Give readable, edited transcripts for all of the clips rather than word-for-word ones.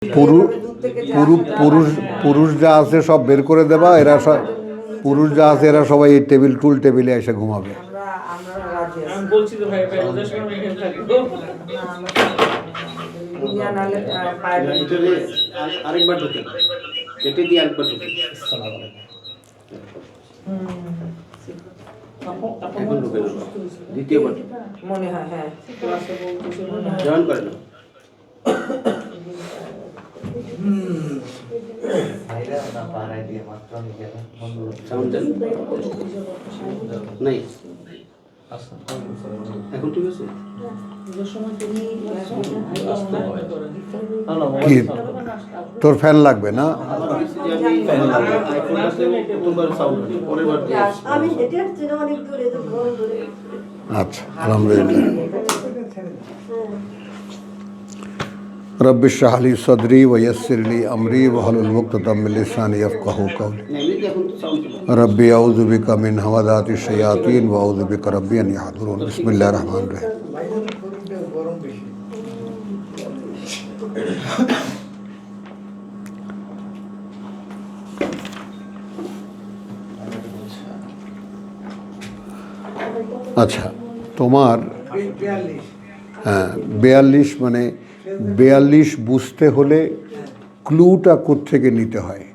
পুরুষ পুরুষ পুরুষ যা আছে সব বের করে দেবা, এরা সব পুরুষ যা আছে এরা সবাই এই টুল টেবিলে এসে ঘুমাবে। আরেকবার ঢুকে কেটে দিয়ে আরেকবার ঢুকে এখন ঢুকে না, দ্বিতীয়বার মনে হয়। হ্যাঁ, জয়েন করে না। সাউন্ড নাই এখন ঠিক আছে। কি তোর ফ্যান লাগবে না? আচ্ছা, আলহামদুলিল্লাহ। রব্বি ইশরাহ লি সদরি ওয়া ইয়াসসির লি আমরি ওয়াহলুল উকদাতাম মিন লিসানি ইয়াফকাহু কওলি। রব্বি আউযু বিকা মিন হামাযাতিশ শায়াতিন ওয়া আউযু বিকা রব্বি আন ইয়াহদুরুন। বিসমিল্লাহির রহমানির রহিম। আচ্ছা, তোমার 42 মানে 42 বুঝতে হলে ক্লুটা কোত্থেকে নিতে হয়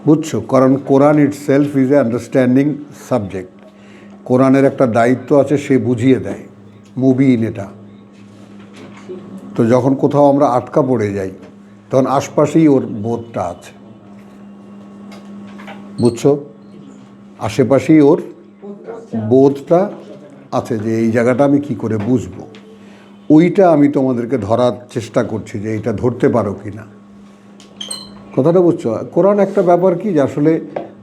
বুঝছো? কারণ কোরআন itself is a understanding subject. কোরআনের একটা দায়িত্ব আছে, সে বুঝিয়ে দেয়। মুবিন এটা। তো যখন কোথাও আমরা আটকা পড়ে যাই তখন আশপাশেই ওর বোধটা আছে, বুঝছো? আশেপাশেই ওর বোধটা আছে যে এই জায়গাটা আমি কি করে বুঝবো। ওইটা আমি তোমাদেরকে ধরার চেষ্টা করছি যে এইটা ধরতে পারো কি না। কথাটা বুঝছো? কোরআন একটা ব্যাপার কি যে আসলে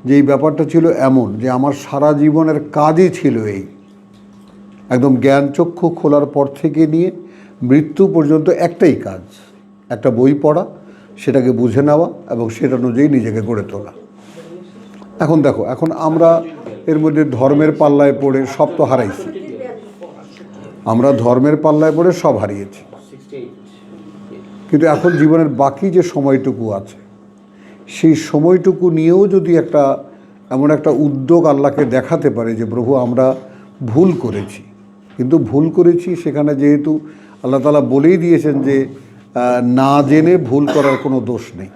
যে এই ব্যাপারটা ছিল এমন যে আমার সারা জীবনের কাজই ছিল এই, একদম জ্ঞানচক্ষু খোলার পর থেকে নিয়ে মৃত্যু পর্যন্ত একটাই কাজ, একটা বই পড়া, সেটাকে বুঝে নেওয়া এবং সেটা অনুযায়ী নিজেকে গড়ে তোলা। এখন দেখো, এখন আমরা এর মধ্যে ধর্মের পাল্লায় পড়ে সব তো হারাইছি। আমরা ধর্মের পাল্লায় পড়ে সব হারিয়েছি, কিন্তু এখন জীবনের বাকি যে সময়টুকু আছে সেই সময়টুকু নিয়েও যদি এমন একটা উদ্যোগ আল্লাহকে দেখাতে পারে যে প্রভু আমরা ভুল করেছি, কিন্তু ভুল করেছি সেখানে যেহেতু আল্লাহ তাআলা বলেই দিয়েছেন যে না জেনে ভুল করার কোনো দোষ নেই,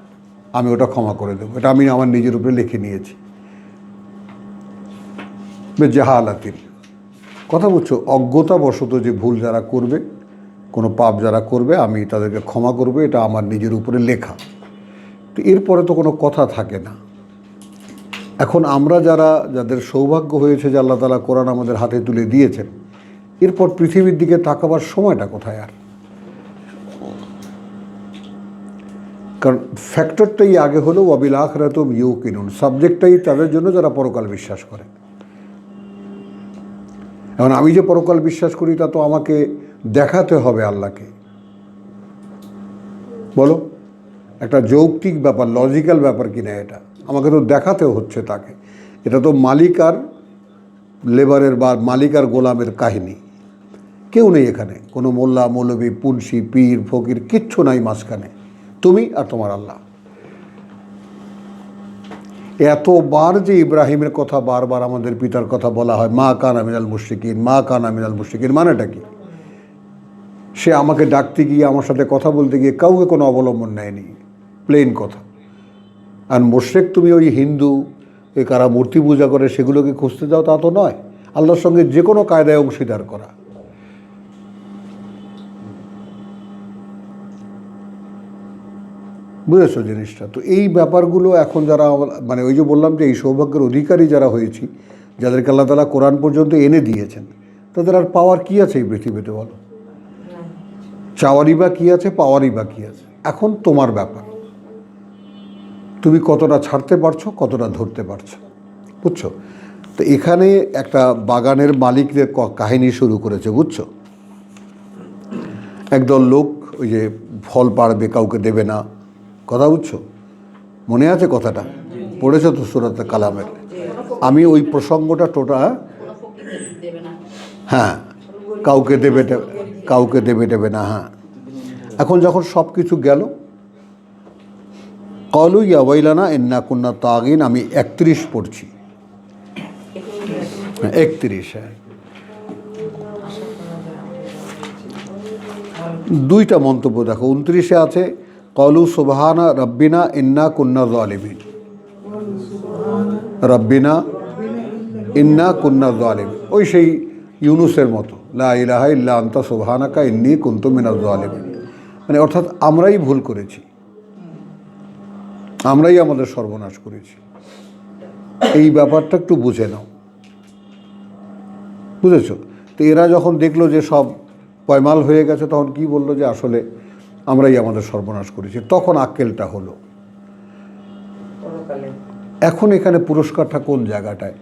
আমি ওটা ক্ষমা করে দেবো। এটা আমি আমার নিজের উপরে লিখে নিয়েছি। জাহালাতিন, কথা বুঝছো? অজ্ঞতাবশত যে ভুল যারা করবে, কোনো পাপ যারা করবে, আমি তাদেরকে ক্ষমা করবো, এটা আমার নিজের উপরে লেখা। তো এরপরে তো কোনো কথা থাকে না। এখন আমরা যাদের সৌভাগ্য হয়েছে যে আল্লাহ তাআলা কোরআন আমাদের হাতে তুলে দিয়েছেন, এরপর পৃথিবীর দিকে তাকাবার সময়টা কোথায় আর? কারণ ফ্যাক্টরটাই আগে হলো ওয়াবিল আখিরাতুহুম ইউকিনুন, সাবজেক্টটাই তাদের জন্য যারা পরকাল বিশ্বাস করে। এখন আমি যে পরকাল বিশ্বাস করি তা তো আমাকে দেখাতে হবে আল্লাহকে, বলো? একটা যৌক্তিক ব্যাপার, লজিক্যাল ব্যাপার কিনা এটা? আমাকে তো দেখাতেও হচ্ছে তাকে। এটা তো মালিক আর লেবারের বা মালিক আর গোলামের কাহিনী। কেউ নেই এখানে, কোনো মোল্লা মৌলবী পুনসি পীর ফকির কিচ্ছু নাই মাঝখানে, তুমি আর তোমার আল্লাহ। এতবার যে ইব্রাহিমের কথা বারবার আমাদের পিতার কথা বলা হয়, মা কানা মিনাল মুশরিকিন, মা কানা মিনাল মুশরিকিন, মানেটা কি? সে আমাকে ডাকতে গিয়ে, আমার সাথে কথা বলতে গিয়ে কাউকে কোনো অবলম্বন নেয়নি, প্লেন কথা। আর মুশরিক তুমি ওই হিন্দু কারা মূর্তি পূজা করে সেগুলোকে খুঁজতে যাও, তা তো নয়। আল্লাহর সঙ্গে যে কোনো কায়দায় অংশীদার করা। বুঝেছো জিনিসটা? তো এই ব্যাপারগুলো এখন যারা মানে ওই যে বললাম যে এই সৌভাগ্যের অধিকারী যারা হয়েছি, যাদেরকে আল্লাহ তাআলা কোরআন পর্যন্ত এনে দিয়েছেন, তাদের আর পাওয়ার কী আছে এই পৃথিবীতে বলো? চাওয়ারই বা কী আছে, পাওয়ারই বা কী আছে? এখন তোমার ব্যাপার, তুমি কতটা ছাড়তে পারছো, কতটা ধরতে পারছো, বুঝছো? তো এখানে একটা বাগানের মালিকদের কাহিনী শুরু করেছে, বুঝছো? একদল লোক ওই যে ফল পাড়বে, কাউকে দেবে না, কথা বুঝছো? মনে আছে কথাটা? পড়েছো তো সূরাতে কালামের? আমি ওই প্রসঙ্গটা হ্যাঁ, কাউকে দেবে না, হ্যাঁ। এখন যখন সব কিছু গেল, কলু ইয়া ওয়াইলানা ইন্না কুন্না তাগিন, আমি 31 পড়ছি, 31। হ্যাঁ, দুইটা মন্তব্য দেখো। 29-এ আছে কলু সুবহানা রব্বিনা ইন্না কুন্না যালিমিন, রব্বিনা ইন্না কুন্না যালিমিন, ওই সেই ইউনুসের মতো, লা ইলাহা ইল্লা আনতা সুবহানাকা ইন্নী কুনতু মিনাজ যালিমিন। মানে অর্থাৎ আমরাই ভুল করেছি, আমরাই আমাদের সর্বনাশ করেছি। এই ব্যাপারটা একটু বুঝে নাও, বুঝেছ? তো এরা যখন দেখলো যে সব পয়মাল হয়ে গেছে, তখন কি বললো যে আসলে আমরাই আমাদের সর্বনাশ করেছি। তখন আক্কেলটা হলো। এখন এখানে পুরস্কারটা কোন জায়গাটায়?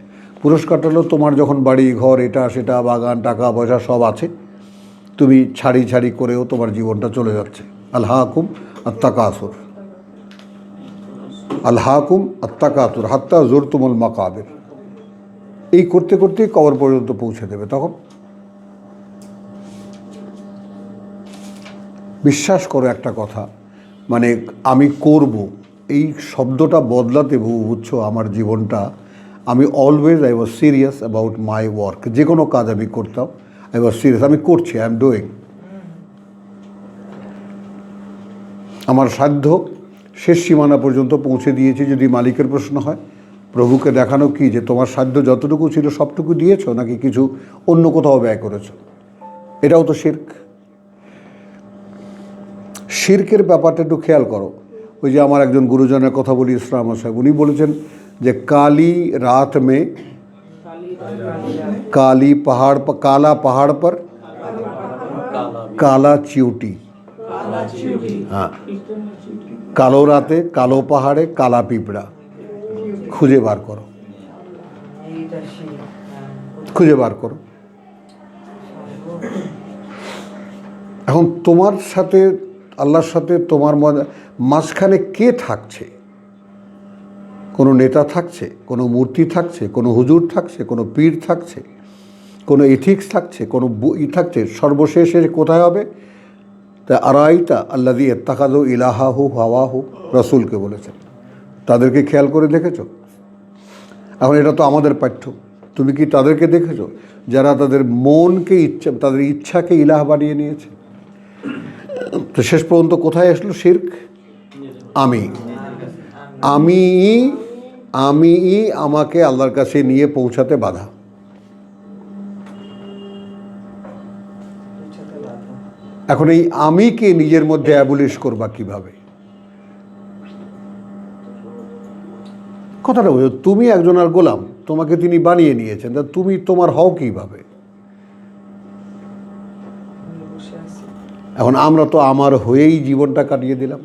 পুরস্কারটা হলো তোমার যখন বাড়ি ঘর এটা সেটা বাগান টাকা পয়সা সব আছে, তুমি ছাড়ি ছাড়ি করেও তোমার জীবনটা চলে যাচ্ছে। আলহাকুম আত্তাকাসুর, আলহাকুম আত্তাকাসুর হাত্তা জুরতুমুল মাকাবির, এই করতে করতেই কবর পর্যন্ত পৌঁছে দেবে। তখন বিশ্বাস করো একটা কথা, মানে আমি করব এই শব্দটা বদলাতে বুঝছো আমার জীবনটা। আমি always I was serious about my work. যে কোনো কাজ আমি করতাম, আই ওয়াজ সিরিয়াস, আমি করছি, আই এম ডুইং। আমার সাধ্য শেষ সীমানা পর্যন্ত পৌঁছে দিয়েছি। যদি মালিকের প্রশ্ন হয়, প্রভুকে দেখানো কি যে তোমার সাধ্য যতটুকু ছিল সবটুকু দিয়েছো, নাকি কিছু অন্য কোথাও ব্যয় করেছো? এটাও তো শিরক। শিরকের ব্যাপারটা একটু খেয়াল করো। ওই যে আমার একজন গুরুজনের কথা বলি, ইসলাম সাহেব, উনি বলেছেন যে কালি রাত মে কালি পাহাড় पर काला पहाड़ पर काला चिউটি। হ্যাঁ, কালো রাতে কালো পাহাড়ে কালা পিঁপড়া। খুঁজে বার করো, খুঁজে বার করো। এখন তোমার সাথে আল্লাহর সাথে তোমার মাঝখানে কে থাকছে? কোনো নেতা থাকছে, কোনো মূর্তি থাকছে, কোনো হুজুর থাকছে, কোনো পীর থাকছে, কোনো এথিক্স থাকছে, কোনো থাকছে? সর্বশেষে কোথায় হবে? তা আরাইতা আল্লাযী ইত্তাখাযু ইলাহাহু হাওয়াহু, রাসূলকে বলেছেন। তাদেরকে খেয়াল করে দেখেছো? এখন এটা তো আমাদের পাঠ্য। তুমি কি তাদেরকে দেখেছো যারা তাদের মনকে তাদের ইচ্ছাকে ইলাহ বানিয়ে নিয়েছে? তো শেষ পর্যন্ত কোথায় আসলো শিরক? আমি আমি আমি আমাকে আল্লাহর কাছে নিয়ে পৌঁছাতে বাধা। এখন এই আমিকে নিজের মধ্যে অ্যাবলিশ করবা কিভাবে? কথাটা বুঝো। তুমি একজনের গোলাম, তোমাকে তিনি বানিয়ে নিয়েছেন, তা তুমি তোমার হও কিভাবে? এখন আমরা তো আমার হয়েই জীবনটা কাটিয়ে দিলাম।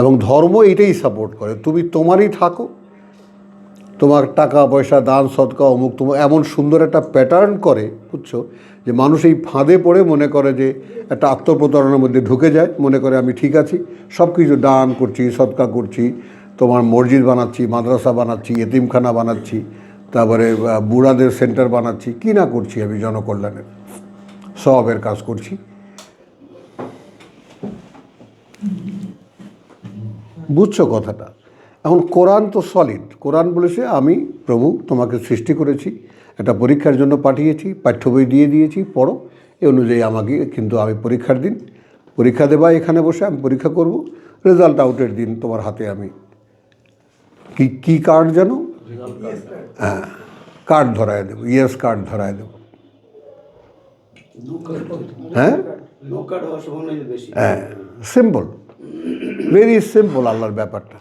এবং ধর্ম এটাই সাপোর্ট করে, তুমি তোমারই থাকো, তোমার টাকা পয়সা দান সদকা অমুক তোমার এমন সুন্দর একটা প্যাটার্ন করে, বুঝছো, যে মানুষ এই ফাঁদে পড়ে মনে করে যে একটা আত্মপ্রতারণার মধ্যে ঢুকে যায়, মনে করে আমি ঠিক আছি, সব কিছু দান করছি সদকা করছি, তোমার মসজিদ বানাচ্ছি, মাদ্রাসা বানাচ্ছি, এতিমখানা বানাচ্ছি, তারপরে বুড়াদের সেন্টার বানাচ্ছি, কি না করছি আমি জনকল্যাণের সবের কাজ করছি। বুঝছো কথাটা? এখন কোরআন তো সলিড। কোরআন বলেছে আমি প্রভু তোমাকে সৃষ্টি করেছি, একটা পরীক্ষার জন্য পাঠিয়েছি, পাঠ্য বই দিয়ে দিয়েছি, পড়ো, এই অনুযায়ী আমাকে কিন্তু আমি পরীক্ষার দিন পরীক্ষা দেবা, এখানে বসে আমি পরীক্ষা করব, রেজাল্ট আউটের দিন তোমার হাতে আমি কি কার্ড যেন, হ্যাঁ, কার্ড ধরায় দেবো, ইয়েস কার্ড ধরায় দেবো। হ্যাঁ হ্যাঁ, সিম্পল, ভেরি সিম্পল আল্লাহর ব্যাপারটা।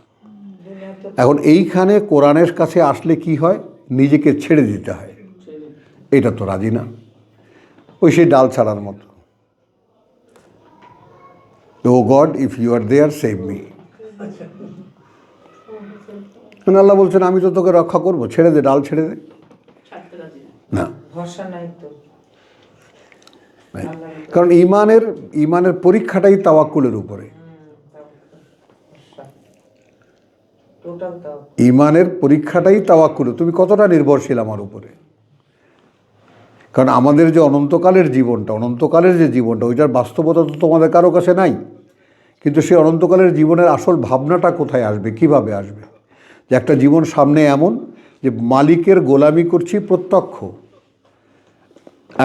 এখন এইখানে কোরআনের কাছে আসলে কি হয়? নিজেকে ছেড়ে দিতে হয়। এটা তো রাজি না, ওই সেই ডাল ছাড়ার মতো। O god, if you are there save me. মানে আল্লাহ বলছেন আমি তো তোকে রক্ষা করবো, ছেড়ে দে, ডাল ছেড়ে দে। না, কারণ ইমানের পরীক্ষাটাই তাওয়াক্কুলের উপরে। ইমানের পরীক্ষাটাই তাওয়াক্কুল, তুমি কতটা নির্ভরশীল আমার উপরে। কারণ আমাদের যে অনন্তকালের জীবনটা ওইটার বাস্তবতা তো তোমাদের কারো কাছে নাই। কিন্তু সেই অনন্তকালের জীবনের আসল ভাবনাটা কোথায় আসবে, কিভাবে আসবে? যে একটা জীবন সামনে এমন যে মালিকের গোলামি করছি প্রত্যক্ষ,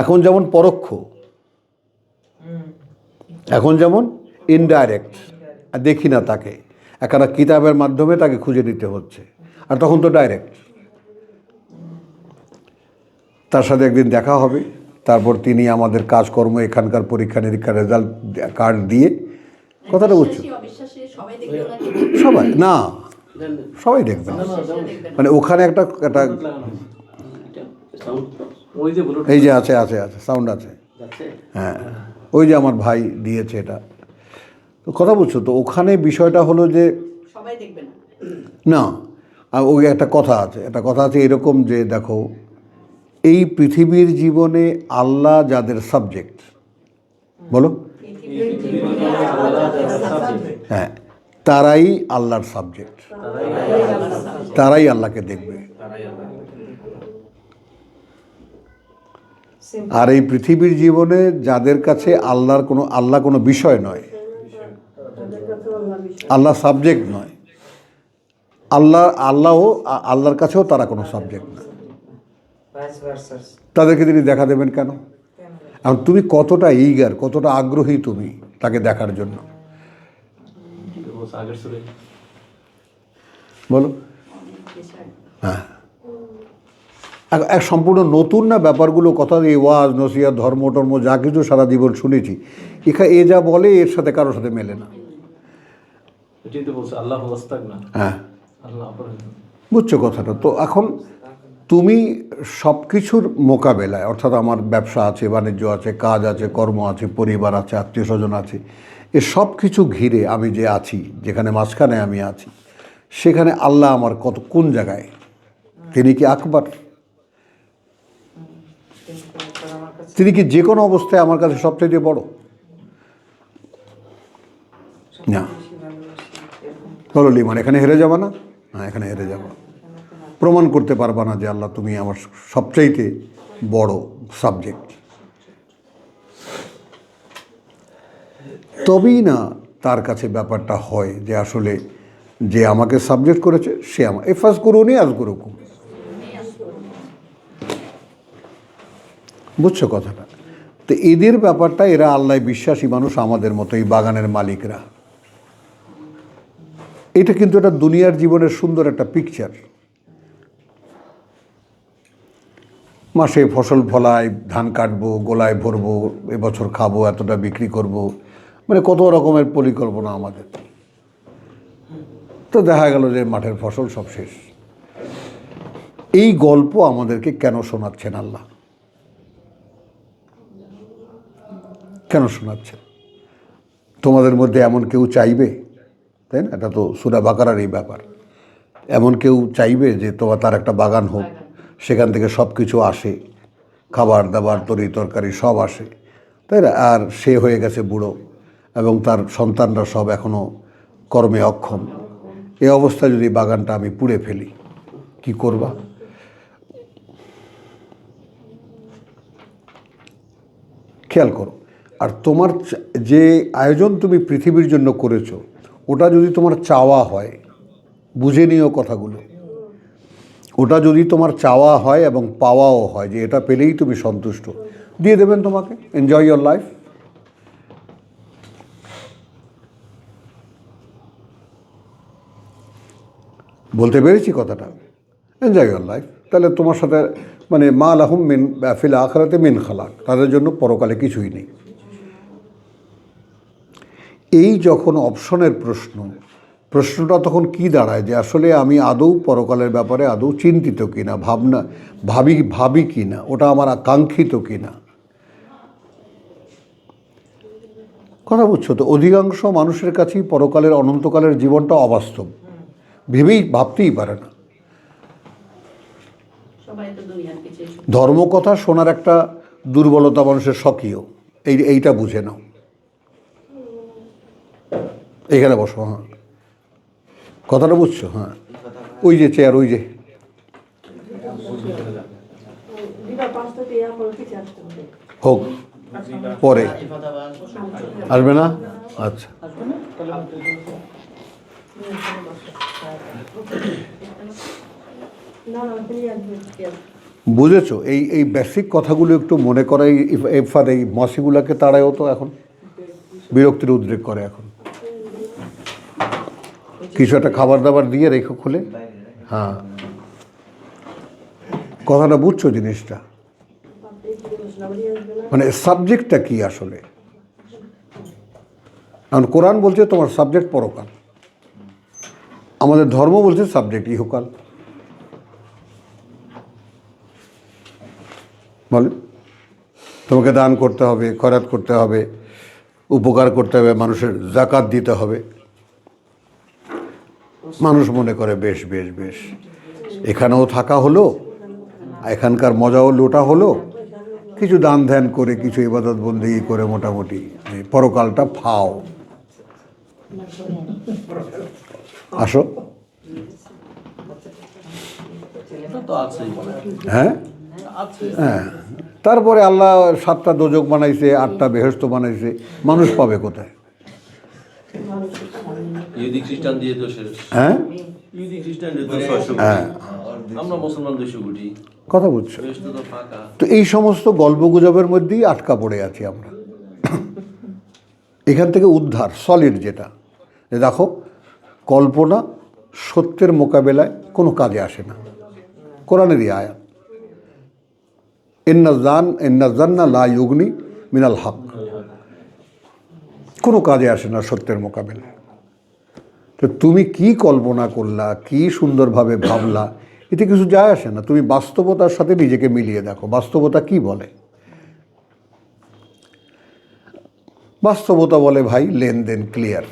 এখন যেমন পরোক্ষ, এখন যেমন ইনডাইরেক্ট, আর দেখি না তাকে, একটা কিতাবের মাধ্যমে তাকে খুঁজে নিতে হচ্ছে। আর তখন তো ডাইরেক্ট তার সাথে একদিন দেখা হবে, তারপর তিনি আমাদের কাজকর্ম, এখানকার পরীক্ষা নিরীক্ষার রেজাল্ট কার্ড দিয়ে, কথাটা বুঝছো? সবাই না, সবাই দেখবে না, মানে ওখানে একটা একটা ওই যে বলুন এই যে আছে আছে আছে সাউন্ড আছে, যাচ্ছে। হ্যাঁ ওই যে আমার ভাই দিয়েছে এটা, তো কথা বুঝছো তো? ওখানে বিষয়টা হলো যে সবাই দেখবে না। না, ওই একটা কথা আছে এরকম যে দেখো, এই পৃথিবীর জীবনে আল্লাহ যাদের সাবজেক্ট, বলো, হ্যাঁ, তারাই আল্লাহর সাবজেক্ট, তারাই আল্লাহকে দেখবে। আর এই পৃথিবীর জীবনে যাদের কাছে আল্লাহ কোনো বিষয় নয়, আল্লাহ সাবজেক্ট নয়, আল্লাহর কাছেও তারা কোনো সাবজেক্ট না, তাদেরকে তিনি দেখা দেবেন কেন? এখন তুমি কতটা ঈগার, কতটা আগ্রহী তুমি তাকে দেখার জন্য, বলো? হ্যাঁ, এক সম্পূর্ণ নতুন না ব্যাপারগুলো, কথা, এই ওয়াজ নসিহত ধর্ম টর্ম যা কিছু সারা জীবন শুনেছি, এ যা বলে এর সাথে কারোর সাথে মেলে না। হ্যাঁ, বুঝছো কথাটা? তো এখন তুমি সব কিছুর মোকাবেলায়, অর্থাৎ আমার ব্যবসা আছে, বাণিজ্য আছে, কাজ আছে, কর্ম আছে, পরিবার আছে, আত্মীয় স্বজন আছে, এ সব কিছু ঘিরে আমি যে আছি, যেখানে মাঝখানে আমি আছি, সেখানে আল্লাহ আমার কোন জায়গায়? তিনি কি আকবার? তিনি কি যে কোনো অবস্থায় আমার কাছে সবচেয়ে বড়? না। বলো লিমান, এখানে হেরে যাবা না? হ্যাঁ, এখানে হেরে যাবা। প্রমাণ করতে পারবা না যে আল্লাহ তুমি আমার সবচাইতে বড় সাবজেক্ট। তবেই না তার কাছে ব্যাপারটা হয় যে আসলে যে আমাকে সাবজেক্ট করেছে সে আমার এফাজ করুনি আজ করুকুম। বুঝছো কথাটা? তো এদের ব্যাপারটা, এরা আল্লাহ বিশ্বাসী মানুষ, আমাদের মতো এই বাগানের মালিকরা। এটা কিন্তু একটা দুনিয়ার জীবনের সুন্দর একটা পিকচার। মাসে ফসল ফলাই, ধান কাটবো, গোলায় ভরবো, এবছর খাবো, এতটা বিক্রি করব, মানে কত রকমের পরিকল্পনা আমাদের। তো দেখা গেল যে মাঠের ফসল সব শেষ। এই গল্প আমাদেরকে কেন শোনাচ্ছেন আল্লাহ? কেন শোনাচ্ছেন? তোমাদের মধ্যে এমন কেউ চাইবে, তাই না? এটা তো সূরা বাকারার এই ব্যাপার। এমন কেউ চাইবে যে তার একটা বাগান হোক, সেখান থেকে সব কিছু আসে, খাবার দাবার, তরকারি সব আসে, তাই না? আর সে হয়ে গেছে বুড়ো এবং তার সন্তানরা সব এখনও কর্মে অক্ষম। এই অবস্থায় যদি বাগানটা আমি পুড়ে ফেলি, কি করবা? খেয়াল করো। আর তোমার যে আয়োজন তুমি পৃথিবীর জন্য করেছো, ওটা যদি তোমার চাওয়া হয়, বুঝে নিও কথাগুলো, ওটা যদি তোমার চাওয়া হয় এবং পাওয়াও হয় যে এটা পেলেই তুমি সন্তুষ্ট, দিয়ে দেবেন তোমাকে। Enjoy your life. বলতে পেরেছি কথাটা? Enjoy your life. তাহলে তোমার সাথে মানে মা লাহুম মিন ফিল আখিরাতি মিন খালাক, তাদের জন্য পরকালে কিছুই নেই। এই যখন অপশনের প্রশ্নটা তখন কি দাঁড়ায় যে আসলে আমি আদৌ পরকালের ব্যাপারে আদৌ চিন্তিত কিনা, ভাবি কিনা, ওটা আমার আকাঙ্ক্ষিত কিনা। কথা বুঝছো তো? অধিকাংশ মানুষের কাছেই পরকালের অনন্তকালের জীবনটা অবাস্তব, ভাবতেই পারে না। ধর্মকথা শোনার একটা দুর্বলতা মানুষের স্বকীয়, এইটা বুঝে নাও। এইখানে বসো, হ্যাঁ, কথাটা বুঝছো? হ্যাঁ, ওই যে চেয়ার, ওই যে হোক পরে আসবে না? আচ্ছা, বুঝেছো? এই এই বেসিক কথাগুলো একটু মনে করাই এফার এই মসিগুলাকে তাড়ায়ও তো এখন বিরক্তির উদ্রেক করে। এখন কিছু একটা খাবার দাবার দিয়ে রেখো খুলে। হ্যাঁ, কথাটা বুঝছো জিনিসটা? মানে সাবজেক্টটা কি আসলে? কারণ কোরআন বলছে তোমার সাবজেক্ট পরকাল, আমাদের ধর্ম বলছে সাবজেক্ট ইহকাল। বলে তোমাকে দান করতে হবে, খয়রাত করতে হবে, উপকার করতে হবে, মানুষের জাকাত দিতে হবে। মানুষ মনে করে বেশ বেশ বেশ, এখানেও থাকা হলো, এখানকার মজাও লোটা হলো, কিছু দান ধ্যান করে, কিছু ইবাদত বন্দেগী করে মোটামুটি পরকালটা ফাও। আসো। হ্যাঁ হ্যাঁ, তারপরে আল্লাহ 7টা দোজক বানাইছে, 8টা বেহেশত বানাইছে, মানুষ পাবে কোথায়? ইহুদি খ্রিস্টান দিয়ে তো শেষ। হ্যাঁ ইহুদি খ্রিস্টান দিয়ে তো 600 কোটি। হ্যাঁ, আমরা মুসলমান 200 কোটি। কথা বুঝছো? বেশ তো ফাঁকা। তো এই সমস্ত গল্পগুজবের মধ্যেই আটকা পড়ে আছি আমরা। এখান থেকে উদ্ধার সলিড যেটা, যে দেখো কল্পনা সত্যের মোকাবেলায় কোনো কাজে আসে না। কোরআনেরই আয়াত, ইন্না জান্না লা ইউগনি মিনাল হক, কোনো কাজে আসে না সত্যের মোকাবেলায়। তো তুমি কি কল্পনা করলা, কি সুন্দরভাবে ভাবলা, এতে কিছু যায় আসে না। তুমি বাস্তবতার সাথে নিজেকে মিলিয়ে দেখো, বাস্তবতা কি বলে। বাস্তবতা বলে ভাই লেনদেন ক্লিয়ার,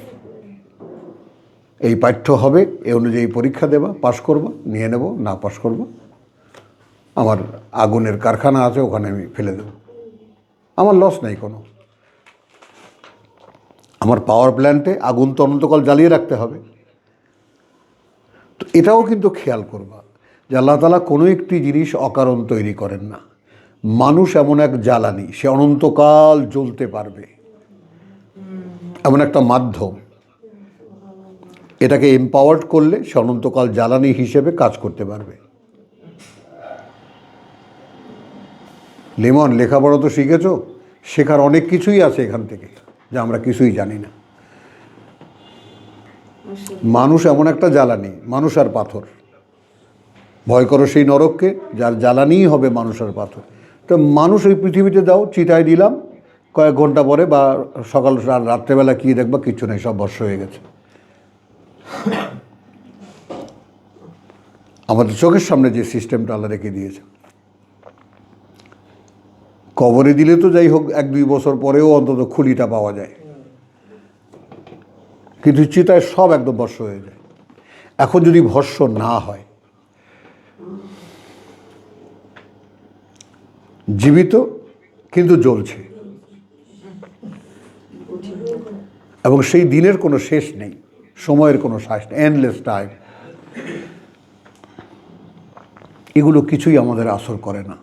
এই পাঠ্য হবে, এ অনুযায়ী পরীক্ষা দেবা, পাশ করবা, নিয়ে নেব, না পাশ করবা, আমার আগুনের কারখানা আছে, ওখানে আমি ফেলে দেব, আমার লস নেই কোনো। আমার পাওয়ার প্ল্যান্টে আগুন তো অনন্তকাল জ্বালিয়ে রাখতে হবে। তো এটাও কিন্তু খেয়াল করবা যে আল্লাহ তাআলা কোনো একটি জিনিস অকারণ তৈরি করেন না। মানুষ এমন এক জ্বালানি, সে অনন্তকাল জ্বলতে পারবে, এমন একটা মাধ্যম। এটাকে এম্পাওয়ার্ড করলে সে অনন্তকাল জ্বালানি হিসেবে কাজ করতে পারবে। লিমন, লেখাপড়া তো শিখেছো, শেখার অনেক কিছুই আছে এখান থেকে যা আমরা কিছুই জানি না। মানুষ এমন একটা জ্বালানি, মানুষ আর পাথর। ভয় করো সেই নরককে যার জ্বালানিই হবে মানুষ আর পাথর। তো মানুষ এই পৃথিবীতে দাও, চিতায় দিলাম, কয়েক ঘন্টা পরে বা সকাল রাত্রেবেলা কী দেখবা, কিচ্ছু নেই, সব ভস্ম হয়ে গেছে। আমাদের চোখের সামনে যে সিস্টেমটা আল্লাহ রেখে দিয়েছে, কবরে দিলে তো যাই হোক 1-2 বছর পরেও অন্তত খুলিটা পাওয়া যায়, কিন্তু চিতায় সব একদম ভস্ম হয়ে যায়। এখন যদি ভস্ম না হয়, জীবিত কিন্তু জ্বলছে, এবং সেই দিনের কোনো শেষ নেই, সময়ের কোনো শেষ নেই, এন্ডলেস টাইম। এগুলো কিছুই আমাদের আসর করে না।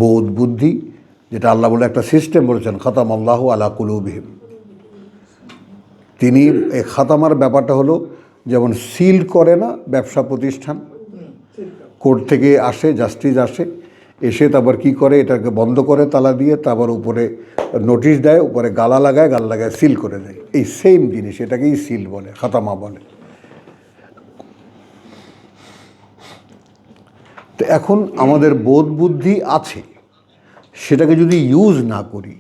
বোধ বুদ্ধি, যেটা আল্লাহ বলে একটা সিস্টেম বলেছেন, খাতাম আল্লাহু আলা কুলুবিহিম, তিনি এই খাতামার ব্যাপারটা হলো যেমন সিল করে না ব্যবসা প্রতিষ্ঠান, কোর্ট থেকে আসে, জাস্টিস আসে, এসে তারপর কি করে, এটাকে বন্ধ করে তালা দিয়ে, তারপর উপরে নোটিশ দেয়, উপরে গালা লাগায়, গালা লাগায় সিল করে দেয়। এই সেম জিনিস, এটাকেই সিল বলে, খাতামা বলে। তো এখন আমাদের বোধ বুদ্ধি আছে, সেটাকে যদি ইউজ না করি,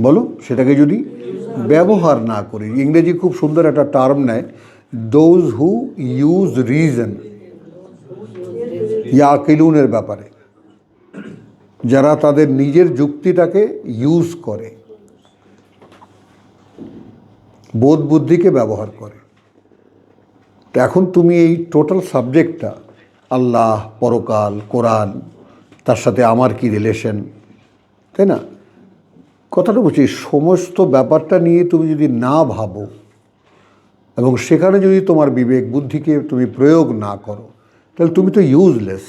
বলো, সেটাকে যদি ব্যবহার না করি, ইংরেজি খুব সুন্দর একটা টার্ম নেয়, দোজ হু ইউজ রিজন, ইয়াকিলুনের ব্যাপারে, যারা তাদের নিজের যুক্তিটাকে ইউজ করে, বোধ বুদ্ধিকে ব্যবহার করে। তো এখন তুমি এই টোটাল সাবজেক্টটা, আল্লাহ, পরকাল, কোরআন, তার সাথে আমার কি রিলেশন, তাই না, কথাটা বলছি, সমস্ত ব্যাপারটা নিয়ে তুমি যদি না ভাবো এবং সেখানে যদি তোমার বিবেক বুদ্ধিকে তুমি প্রয়োগ না করো, তাহলে তুমি তো ইউজলেস।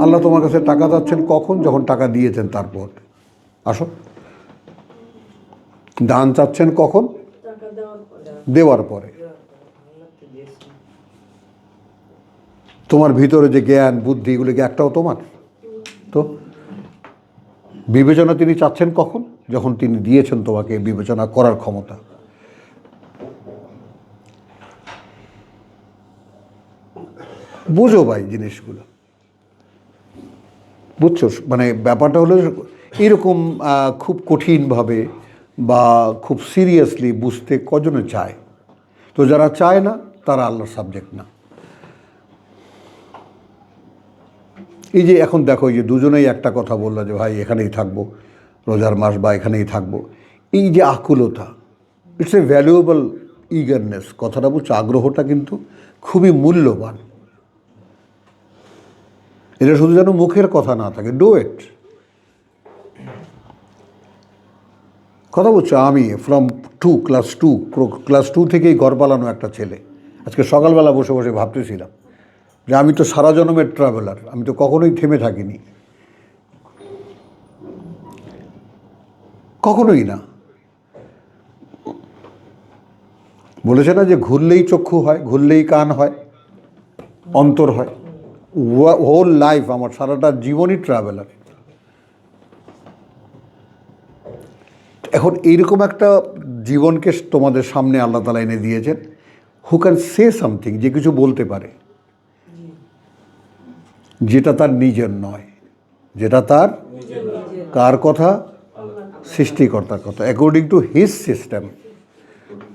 আল্লাহ তোমার কাছে টাকা চাচ্ছেন কখন? যখন টাকা দিয়েছেন তারপর। আসো। দান চাচ্ছেন কখন? দেওয়ার পরে। তোমার ভিতরে যে জ্ঞান বুদ্ধি এগুলো কি একটাও তোমার? তো বিবেচনা তিনি চাচ্ছেন কখন? যখন তিনি দিয়েছেন তোমাকে বিবেচনা করার ক্ষমতা। বুঝো ভাই জিনিসগুলো, বুঝছো? মানে ব্যাপারটা হলো এরকম খুব কঠিনভাবে বা খুব সিরিয়াসলি বুঝতে কজনে চায়? তো যারা চায় না তারা আল্লাহর সাবজেক্ট না। এই যে এখন দেখো, এই যে দুজনেই একটা কথা বললো যে ভাই এখানেই থাকবো রোজার মাস বা এখানেই থাকবো, এই যে আকুলতা, ইটস এ ভ্যালুয়েবল ইগারনেস। কথাটা বলছে, আগ্রহটা কিন্তু খুবই মূল্যবান। এটা শুধু যেন মুখের কথা না থাকে, ডু ইট। কথা বলছো, আমি ফ্রম ক্লাস টু থেকেই ঘর পালানো একটা ছেলে, আজকে সকালবেলা বসে বসে ভাবতেছিলাম যে আমি তো সারা জন্মের ট্রাভেলার, আমি তো কখনোই থেমে থাকিনি, কখনোই না। বলেছে না যে ঘুরলেই চক্ষু হয়, ঘুরলেই কান হয়, অন্তর হয়। হোল লাইফ, আমার সারাটা জীবনই ট্রাভেলার। এখন এইরকম একটা জীবনকে তোমাদের সামনে আল্লাহ তাআলা এনে দিয়েছেন, হু ক্যান সে সামথিং, যে কিছু বলতে পারে যেটা তার নিজের নয়, যেটা তার কার কথা? সৃষ্টিকর্তার কথা, অ্যাকর্ডিং টু হিজ সিস্টেম।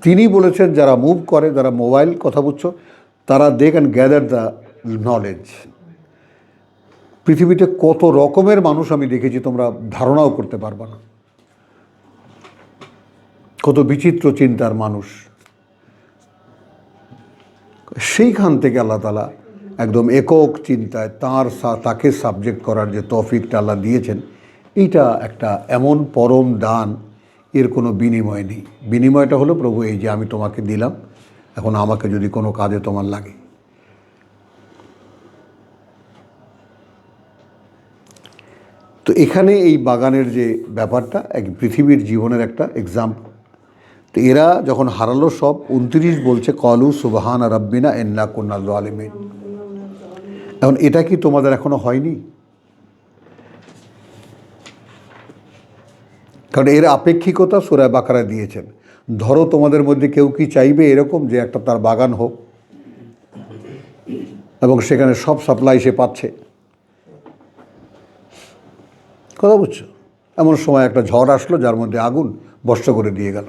তিনি বলেছেন যারা মুভ করে, যারা মোবাইল কথা বুঝছো, তারা they can gather the knowledge. পৃথিবীতে কত রকমের মানুষ আমি দেখেছি, তোমরা ধারণাও করতে পারবে না। কত বিচিত্র চিন্তার মানুষ। সেইখান থেকে আল্লাহ তাআলা একদম একক চিন্তায় তাকে সাবজেক্ট করার যে তৌফিকটা আল্লাহ দিয়েছেন, এইটা একটা এমন পরম দান, এর কোনো বিনিময় নেই। বিনিময়টা হলো প্রভু এই যে আমি তোমাকে দিলাম, এখন আমাকে যদি কোনো কাজে তোমার লাগে। তো এখানে এই বাগানের যে ব্যাপারটা এক পৃথিবীর জীবনের একটা এক্সাম্পল। তো এরা যখন হারালো সব, 29 বলছে কলু সুবহান রাব্বিনা ইন্না কুন্না যালিমিন। এখন এটা কি তোমাদের এখনো হয়নি? কারণ এর আপেক্ষিকতা সূরা বাকারায় দিয়েছেন। ধরো তোমাদের মধ্যে কেউ কি চাইবে এরকম যে একটা তার বাগান হোক এবং সেখানে সব সাপ্লাই সে পাচ্ছে? কথা বুঝছো? এমন সময় একটা ঝড় আসলো যার মধ্যে আগুন বর্ষ করে দিয়ে গেল,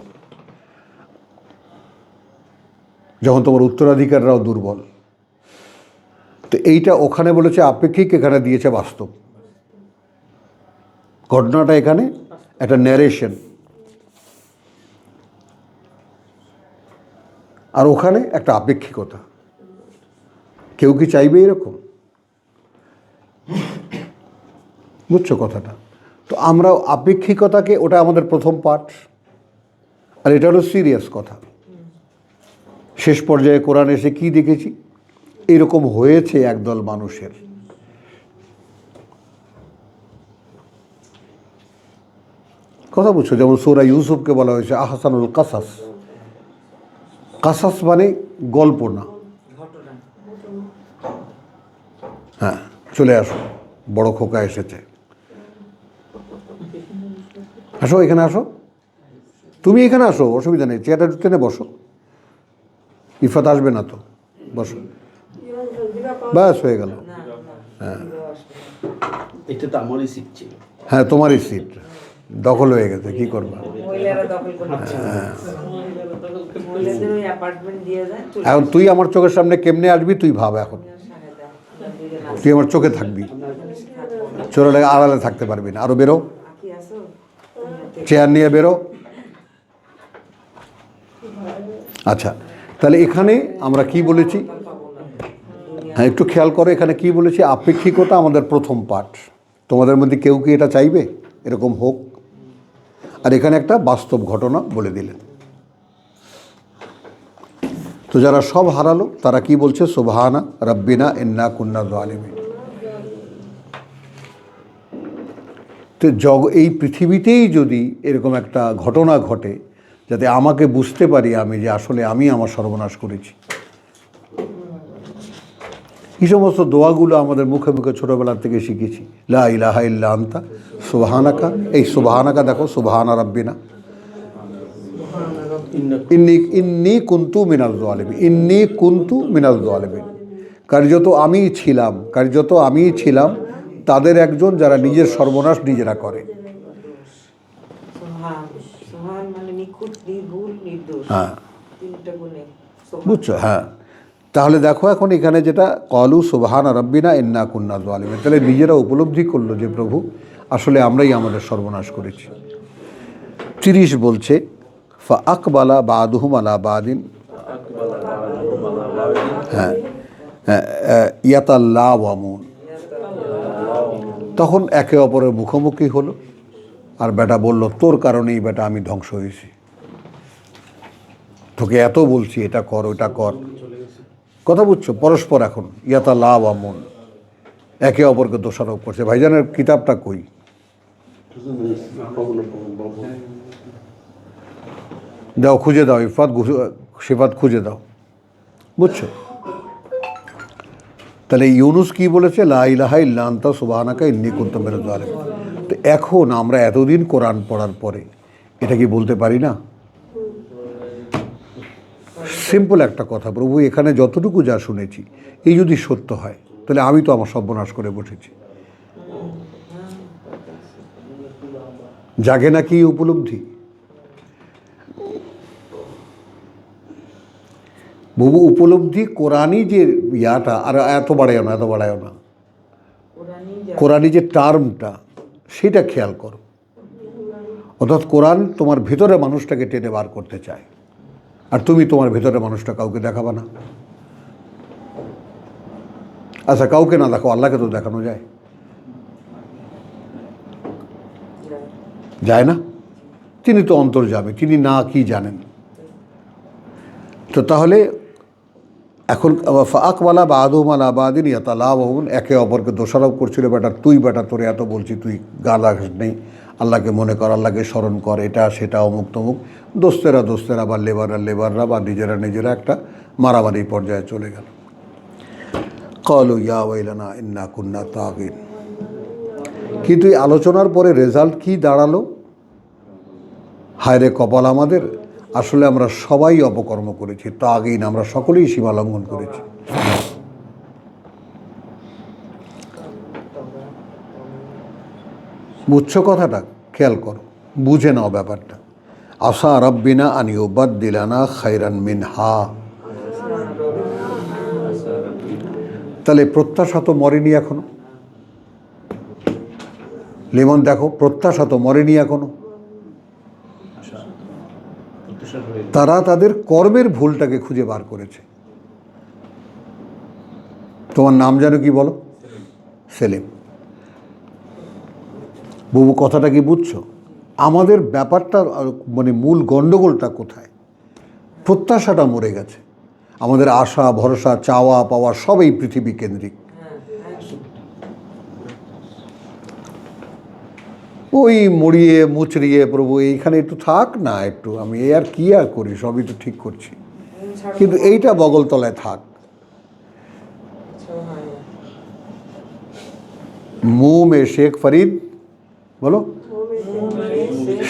যখন তোমার উত্তরাধিকাররাও দুর্বল। তো এইটা ওখানে বলেছে আপেক্ষিক, এখানে দিয়েছে বাস্তব। ঘটনাটা এখানে একটা ন্যারেশন, আর ওখানে একটা আপেক্ষিকতা। কেউ কি চাইবে এরকম? বুঝছো কথাটা? তো আমরা আপেক্ষিকতাকে, ওটা আমাদের প্রথম পাঠ, আর এটা হলো সিরিয়াস কথা। শেষ পর্যায়ে কোরআন এসে কি দেখেছি? এরকম হয়েছে একদল মানুষের। কথা বুঝছো? যেমন সূরা ইউসুফকে বলা হয়েছে আহসানুল কাসাস। কাসাস মানে গল্প না। হ্যাঁ, চলে আসো, বড় খোকা এসেছে। আসো, এখানে আসো, তুমি এখানে আসো, অসুবিধা নেই, চেয়ারটা টেনে বসো। ইফাত আসবে না তো, বসো, ব্যাস হয়ে গেল। হ্যাঁ, এটা তো আমারই সিট ছিল। হ্যাঁ তোমারই সিট দখল হয়ে গেছে, কি করবা? এখন তুই আমার চোখের সামনে কেমনে আসবি তুই ভাব। এখন তুই আমার চোখে থাকবি, চোরে আড়ালে থাকতে পারবি না। আরো বেরো, চেয়ার নিয়ে বেরো। আচ্ছা, তাহলে এখানে আমরা কি বলেছি? হ্যাঁ, একটু খেয়াল করো, এখানে কি বলেছি? আপেক্ষিকতা আমাদের প্রথম পাঠ। তোমাদের মধ্যে কেউ কি এটা চাইবে এরকম হোক? আর এখানে একটা বাস্তব ঘটনা বলে দিলেন। তো যারা সব হারালো তারা কি বলছে? সুবহানা রাব্বিনা ইন্না কুন্না যালিমিন। তো এই পৃথিবীতেই যদি এরকম একটা ঘটনা ঘটে যাতে আমাকে বুঝতে পারি আমি যে আসলে আমি আমার সর্বনাশ করেছি। এই সমস্ত দোয়াগুলো আমাদের মুখে মুখে ছোটোবেলার থেকে শিখেছি। লা ইলাহা ইল্লা আনতা সুবহানাকা, এই সুবহানাকা দেখো, সুবহানা রাব্বিনা ইন্নী কুনতু মিনাজ জালিমিন, ইন্নী কুনতু মিনাজ জালিমিন। কার্যত আমিই ছিলাম তাদের একজন যারা নিজের সর্বনাশ নিজেরা করে। হ্যাঁ, বুঝছো? হ্যাঁ, তাহলে দেখো এখন এখানে যেটা কলু সুবহানা রাব্বিনা ইন্না কুন্না যালিমিন, তাহলে নিজেরা উপলব্ধি করলো যে প্রভু আসলে আমরাই আমাদের সর্বনাশ করেছি। 30 বলছে ফা আকবালা বাদুহুম আলা বাদিন, হ্যাঁ, ইয়াতাল্লাওয়ামুন, তখন একে অপরের মুখোমুখি হলো। আর বেটা বলল, তোর কারণেই বেটা আমি ধ্বংস হয়েছি, তোকে এত বলছি এটা কর ওটা কর। কথা বুঝছো? পরস্পর এখন ইয়াতাল্লাওয়ামুন, একে অপরকে দোষারোপ করছে। ভাইজানের কিতাবটা কই? দাও, খুঁজে দাও, সিফাত খুঁজে দাও। বুঝছো? তাহলে ইউনুস কি বলেছে? লা ইলাহা ইল্লা আনতা সুবহানাকা ইন্নী কুনতু মিনাজ জালিমিন। তো এখন আমরা এতদিন কোরআন পড়ার পরে এটা কি বলতে পারি না? সিম্পল একটা কথা, প্রভু এখানে যতটুকু যা শুনেছি এই যদি সত্য হয় তাহলে আমি তো আমার সর্বনাশ করে বসেছি। জাগে নাকি উপলব্ধি? বহু উপলব্ধি কোরআনই যে ইয়াটা, আর এত বাড়ায় না, কোরআনই যে টার্মটা সেটা খেয়াল করো। অর্থাৎ কোরআন তোমার ভিতরে মানুষটাকে টেনে বার করতে চায়, আর তুমি তোমার ভিতরে মানুষটা কাউকে দেখাবা না। আচ্ছা, কাউকে না দেখো, আল্লাহকে তো দেখানো যায়, যায় না? তিনি তো অন্তর্যামী, তিনি না কি জানেন। তো তাহলে এখন আকবালা বাদুহুম আলা বাদিন ইয়াতালাওয়ামুন, একে অপরকে দোষারোপ করছিল। বেটা তুই, বেটা তোরে এত বলছি, তুই গা লাগাস নেই, আল্লাহকে মনে কর, আল্লাহকে স্মরণ কর, এটা সেটা অমুক তমুক। দোস্তেরা বা লেবাররা বা নিজেরা একটা মারামারি পর্যায়ে চলে গেল। ক্বালু ইয়া ওয়াইলানা ইন্না কুন্না তাগিন। কিন্তু এই আলোচনার পরে রেজাল্ট কি দাঁড়ালো? হায়রে কপাল আমাদের, আসলে আমরা সবাই অপকর্ম করেছি, তাগিন, আমরা সকলেই সীমা লঙ্ঘন করেছি। বুঝছো কথাটা? খেয়াল করো, বুঝে নাও ব্যাপারটা। আসা রাব্বিনা আন ইউবাদদিলানা খায়রান মিনহা। তাহলে প্রত্যাশা তো মরেনি এখনো। লিমন দেখো, প্রত্যাশা তো মরেনি এখনো। তারা তাদের কর্মের ভুলটাকে খুঁজে বার করেছে। তোমার নাম জানো কি বলো? সেলিম। বাবু কথাটা কি বুঝছো? আমাদের ব্যাপারটা মানে মূল গণ্ডগোলটা কোথায়? প্রত্যাশাটা মরে গেছে। আমাদের আশা ভরসা চাওয়া পাওয়া সব এই পৃথিবী কেন্দ্রিক। ওই মুড়িয়ে মুচড়িয়ে প্রভু এইখানে একটু থাক না, একটু আমি আর কি আর করি, সবই তো ঠিক করছি, কিন্তু এইটা বগলতলায় থাক। মুঁহ মে শেখ ফরিদ, বলো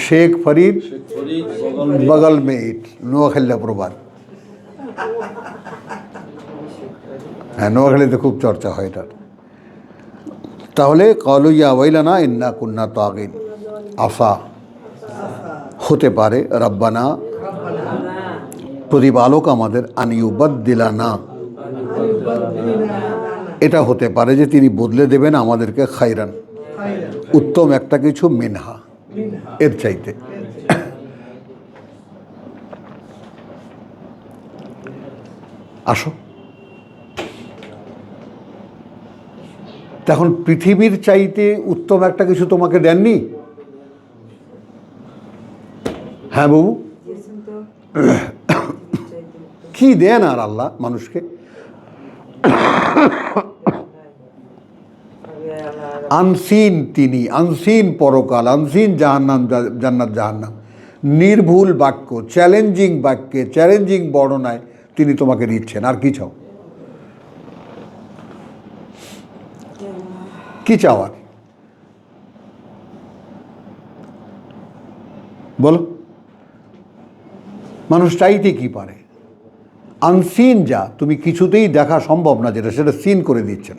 শেখ ফরিদ বগল মে ইট, নোয়াখালীরা প্রবাদ। হ্যাঁ, নোয়াখালীতে খুব চর্চা হয় এটার। তাহলে ক্বালু ইয়া ওয়াইলানা ইন্না কুন্না তাগিন, আফা হতে পারে, রব্বানা প্রতিপালক আমাদের, আন ইউবাদদিলানা এটা হতে পারে যে তিনি বদলে দেবেন আমাদেরকে খায়রান, উত্তম একটা কিছু, মিনহা এর চাইতে। আসো, তখন পৃথিবীর চাইতে উত্তম একটা কিছু তোমাকে দেননি? হ্যাঁ বাবু, কি দেন আর আল্লাহ মানুষকে? আনসিন তিনি, আনসিন পরকাল, আনসিন জাহান্নাম, জান্নাত জাহান্নাম, নির্ভুল বাক্য, চ্যালেঞ্জিং বাক্যে, চ্যালেঞ্জিং বর্ণনায় তিনি তোমাকে দিচ্ছেন। আর কি চাও? কি চাওয়ার বলো? মানুষ চাইতে কি পারে? আনসিন যা তুমি কিছুতেই দেখা সম্ভব না, যেটা সেটা সিন করে দিচ্ছেন।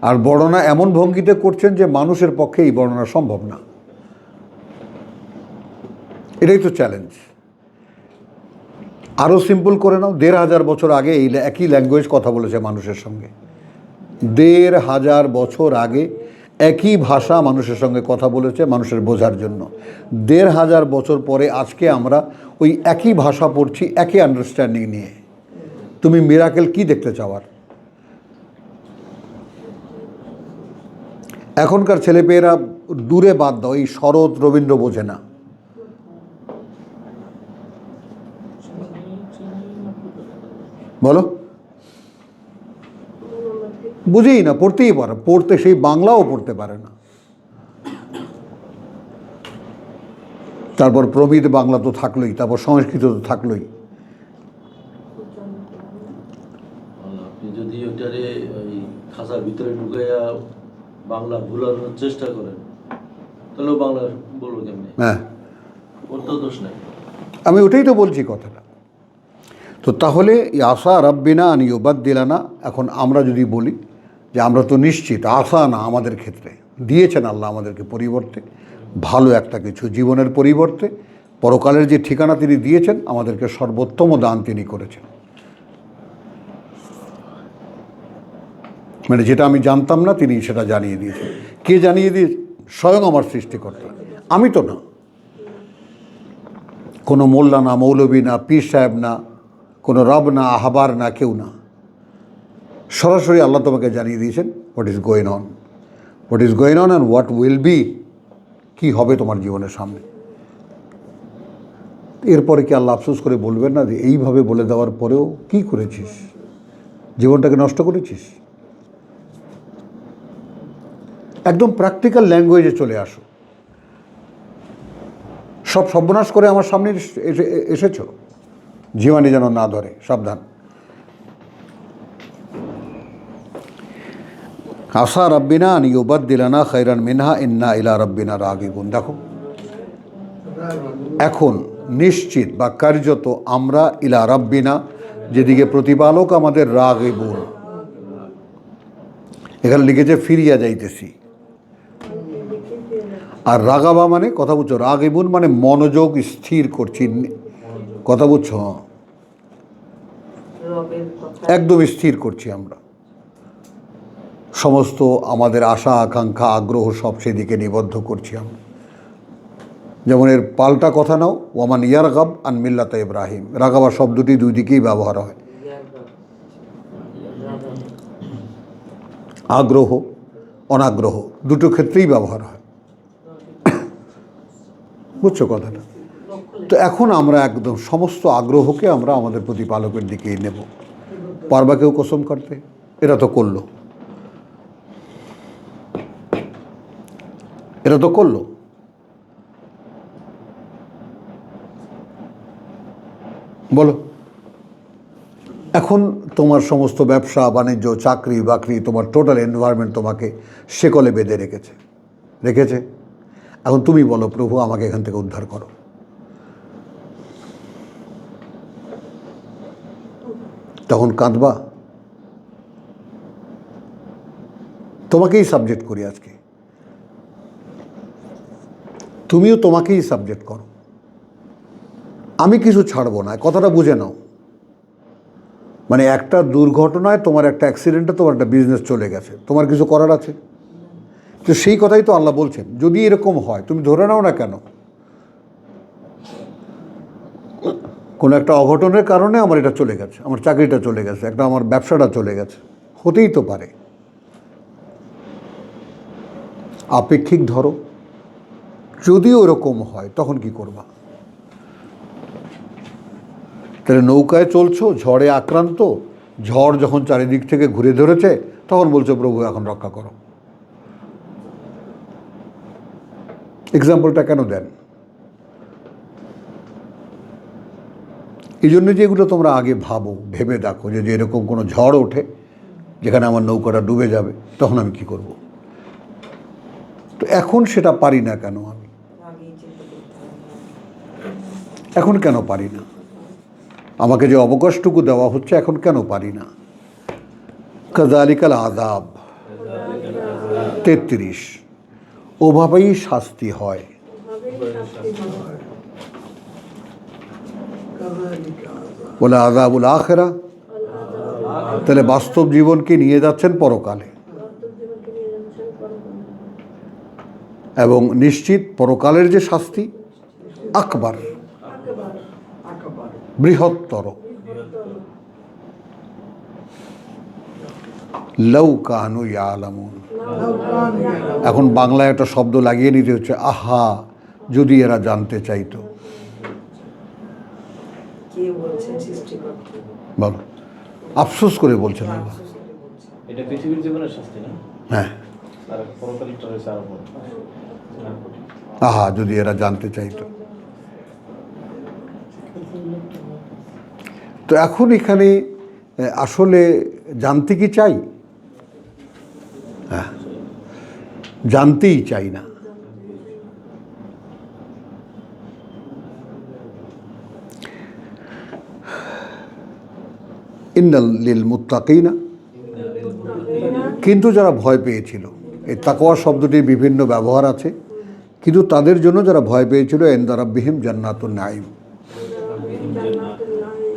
আর বর্ণনা এমন ভঙ্গিতে করছেন যে মানুষের পক্ষে এই বর্ণনা সম্ভব না। এটাই তো চ্যালেঞ্জ। আরও সিম্পল করে নাও, ১৫০০ বছর আগে এই একই ল্যাঙ্গুয়েজ কথা বলেছে মানুষের সঙ্গে। ১৫০০ বছর আগে একই ভাষা মানুষের সঙ্গে কথা বলেছে মানুষের বোঝার জন্য। ১৫০০ বছর পরে আজকে আমরা ওই একই ভাষা পড়ছি, একই আন্ডারস্ট্যান্ডিং নিয়ে। তুমি মিরাকেল কি দেখতে চাওয়ার? এখনকার ছেলেপেয়েরা দূরে বাদ দাও, এই শরৎ রবীন্দ্র বোঝে না। বলো, বুঝেই না, পড়তেই পারে, পড়তে সেই বাংলাও পড়তে পারে না। তারপর প্রমিত বাংলা তো থাকলোই, তারপর সংস্কৃত তো থাকলোই। আপনি যদি ওইটারে ওই খাঁচার ভিতরে ঢুকাইয়া বাংলা ভুলানোর চেষ্টা করেন, তাহলেও বাংলা বলবো কেমনি? হ্যাঁ, ওর তো দোষ নাই। আমি ওটাই তো বলছি কথাটা। তো তাহলে আশা রাব্বিনা আন ইউবাদদিলানা, এখন আমরা যদি বলি যে আমরা তো নিশ্চিত, আশা না আমাদের ক্ষেত্রে দিয়েছেন আল্লাহ আমাদেরকে পরিবর্তে ভালো একটা কিছু, জীবনের পরিবর্তে পরকালের যে ঠিকানা তিনি দিয়েছেন, আমাদেরকে সর্বোত্তম দান তিনি করেছেন। মানে যেটা আমি জানতাম না তিনি সেটা জানিয়ে দিয়েছেন। কে জানিয়ে দিয়েছে? স্বয়ং আমার সৃষ্টিকর্তা, আমি তো না। কোনো মোল্লা না, মৌলবী না, পীর সাহেব না, কোনো রব না, আহবার না, কেউ না। সরাসরি আল্লাহ তোমাকে জানিয়ে দিয়েছেন what is going on, what is going on and what will be, কী হবে তোমার জীবনের সামনে। এরপরে কি আল্লাহ আফসোস করে বলবেন না যে এইভাবে বলে দেওয়ার পরেও কি করেছিস, জীবনটাকে নষ্ট করেছিস? একদম প্র্যাকটিক্যাল ল্যাঙ্গুয়েজে চলে আসো। সব সর্বনাশ করে আমার সামনে এসেছো, জীবনে যেন না ধরে, সাবধান। আশা রাব্বিনা আন ইউবাদদিলানা খায়রান মিনহা ইন্না ইলা রাব্বিনা রাগিবুন। দেখো, এখন নিশ্চিত বা কার্যত আমরা ইলা রাব্বিনা, যেদিকে প্রতিপালক আমাদের, রাগিবুন। এখানে লিখেছে ফিরিয়া যাইতেছি। আর রাগাবা মানে, কথা বুঝছো, রাগিবুন মানে মনোযোগ স্থির করছি, কথা বুঝছো, একদম স্থির করছি আমরা। সমস্ত আমাদের আশা আকাঙ্ক্ষা আগ্রহ সব সেদিকে নিবদ্ধ করছি আমরা। যেমন এর পাল্টা কথা নাও, ওয়ামান ইয়ারগাব আন মিল্লাতে ইব্রাহিম। রাগাবা শব্দটি দুই দিকেই ব্যবহার হয়, আগ্রহ অনাগ্রহ দুটো ক্ষেত্রেই ব্যবহার হয়। বুঝছো কথাটা? তো এখন আমরা একদম সমস্ত আগ্রহকে আমরা আমাদের প্রতিপালকের দিকেই নেব। পারবা কেউ কসম করতে? এরা তো করলো, এরা তো করলো। বলো, এখন তোমার সমস্ত ব্যবসা বাণিজ্য, চাকরি বাকরি, তোমার টোটাল এনভায়রনমেন্ট তোমাকে শেকলে বেঁধে রেখেছে। এখন তুমি বলো, প্রভু আমাকে এখান থেকে উদ্ধার করো। তখন কাঁদবা? তোমাকেই সাবজেক্ট করি আজকে, তুমিও তোমাকেই সাবজেক্ট করো। আমি কিছু ছাড়বো না, কথাটা বুঝে নাও। মানে একটা দুর্ঘটনায়, তোমার একটা অ্যাক্সিডেন্টে তোমার একটা বিজনেস চলে গেছে, তোমার কিছু করার আছে? তো সেই কথাই তো আল্লাহ বলছেন, যদি এরকম হয় তুমি ধরে নাও না কেন, কোনো একটা অঘটনের কারণে আমার এটা চলে গেছে, আমার চাকরিটা চলে গেছে, একটা আমার ব্যবসাটা চলে গেছে, হতেই তো পারে। আপেক্ষিক ধরো, যদি ওরকম হয় তখন কি করবা? তাহলে নৌকায় চলছো, ঝড়ে আক্রান্ত, ঝড় যখন চারিদিক থেকে ঘুরে ধরেছে তখন বলছো প্রভু এখন রক্ষা করো। এক্সাম্পলটা কেন দেন? এই জন্য যে এগুলো তোমরা আগে ভাবো, ভেবে দেখো যে এরকম কোনো ঝড় ওঠে যেখানে আমার নৌকাটা ডুবে যাবে, তখন আমি কি করব। তো এখন সেটা পারি না কেন? আমি এখন কেন পারি না? আমাকে যে অবকাশটুকু দেওয়া হচ্ছে এখন কেন পারি না? কাযালিকাল আযাব 33, ওভাবেই শাস্তি হয়। বলে আযাবুল আখিরা, তাহলে বাস্তব জীবনকে নিয়ে যাচ্ছেন পরকালে, এবং নিশ্চিত পরকালের যে শাস্তি আকবার, বৃহত্তর। লাউ কানু ইয়ালামুন, এখন বাংলায় একটা শব্দ লাগিয়ে নিতে হচ্ছে, আহা যদি এরা জানতে চাইতো। বলো, আফসোস করে বলছেন আল্লাহ। এটা পৃথিবীর জীবনের শাস্তি না? হ্যাঁ, আর পরকালটা রয়েছে আরো বড়। আহা যদি এরা জানতে চাইতো। তো এখন এখানে আসলে জানতে কি চাই? হ্যাঁ, জানতেই চাই না। ইন্নাল লিল মুত্তাকিনা, কিন্তু যারা ভয় পেয়েছিল, এই তাকওয়া শব্দটির বিভিন্ন ব্যবহার আছে, কিন্তু তাদের জন্য যারা ভয় পেয়েছিল ইনদা রাব্বিহিম জান্নাতুন নাঈম,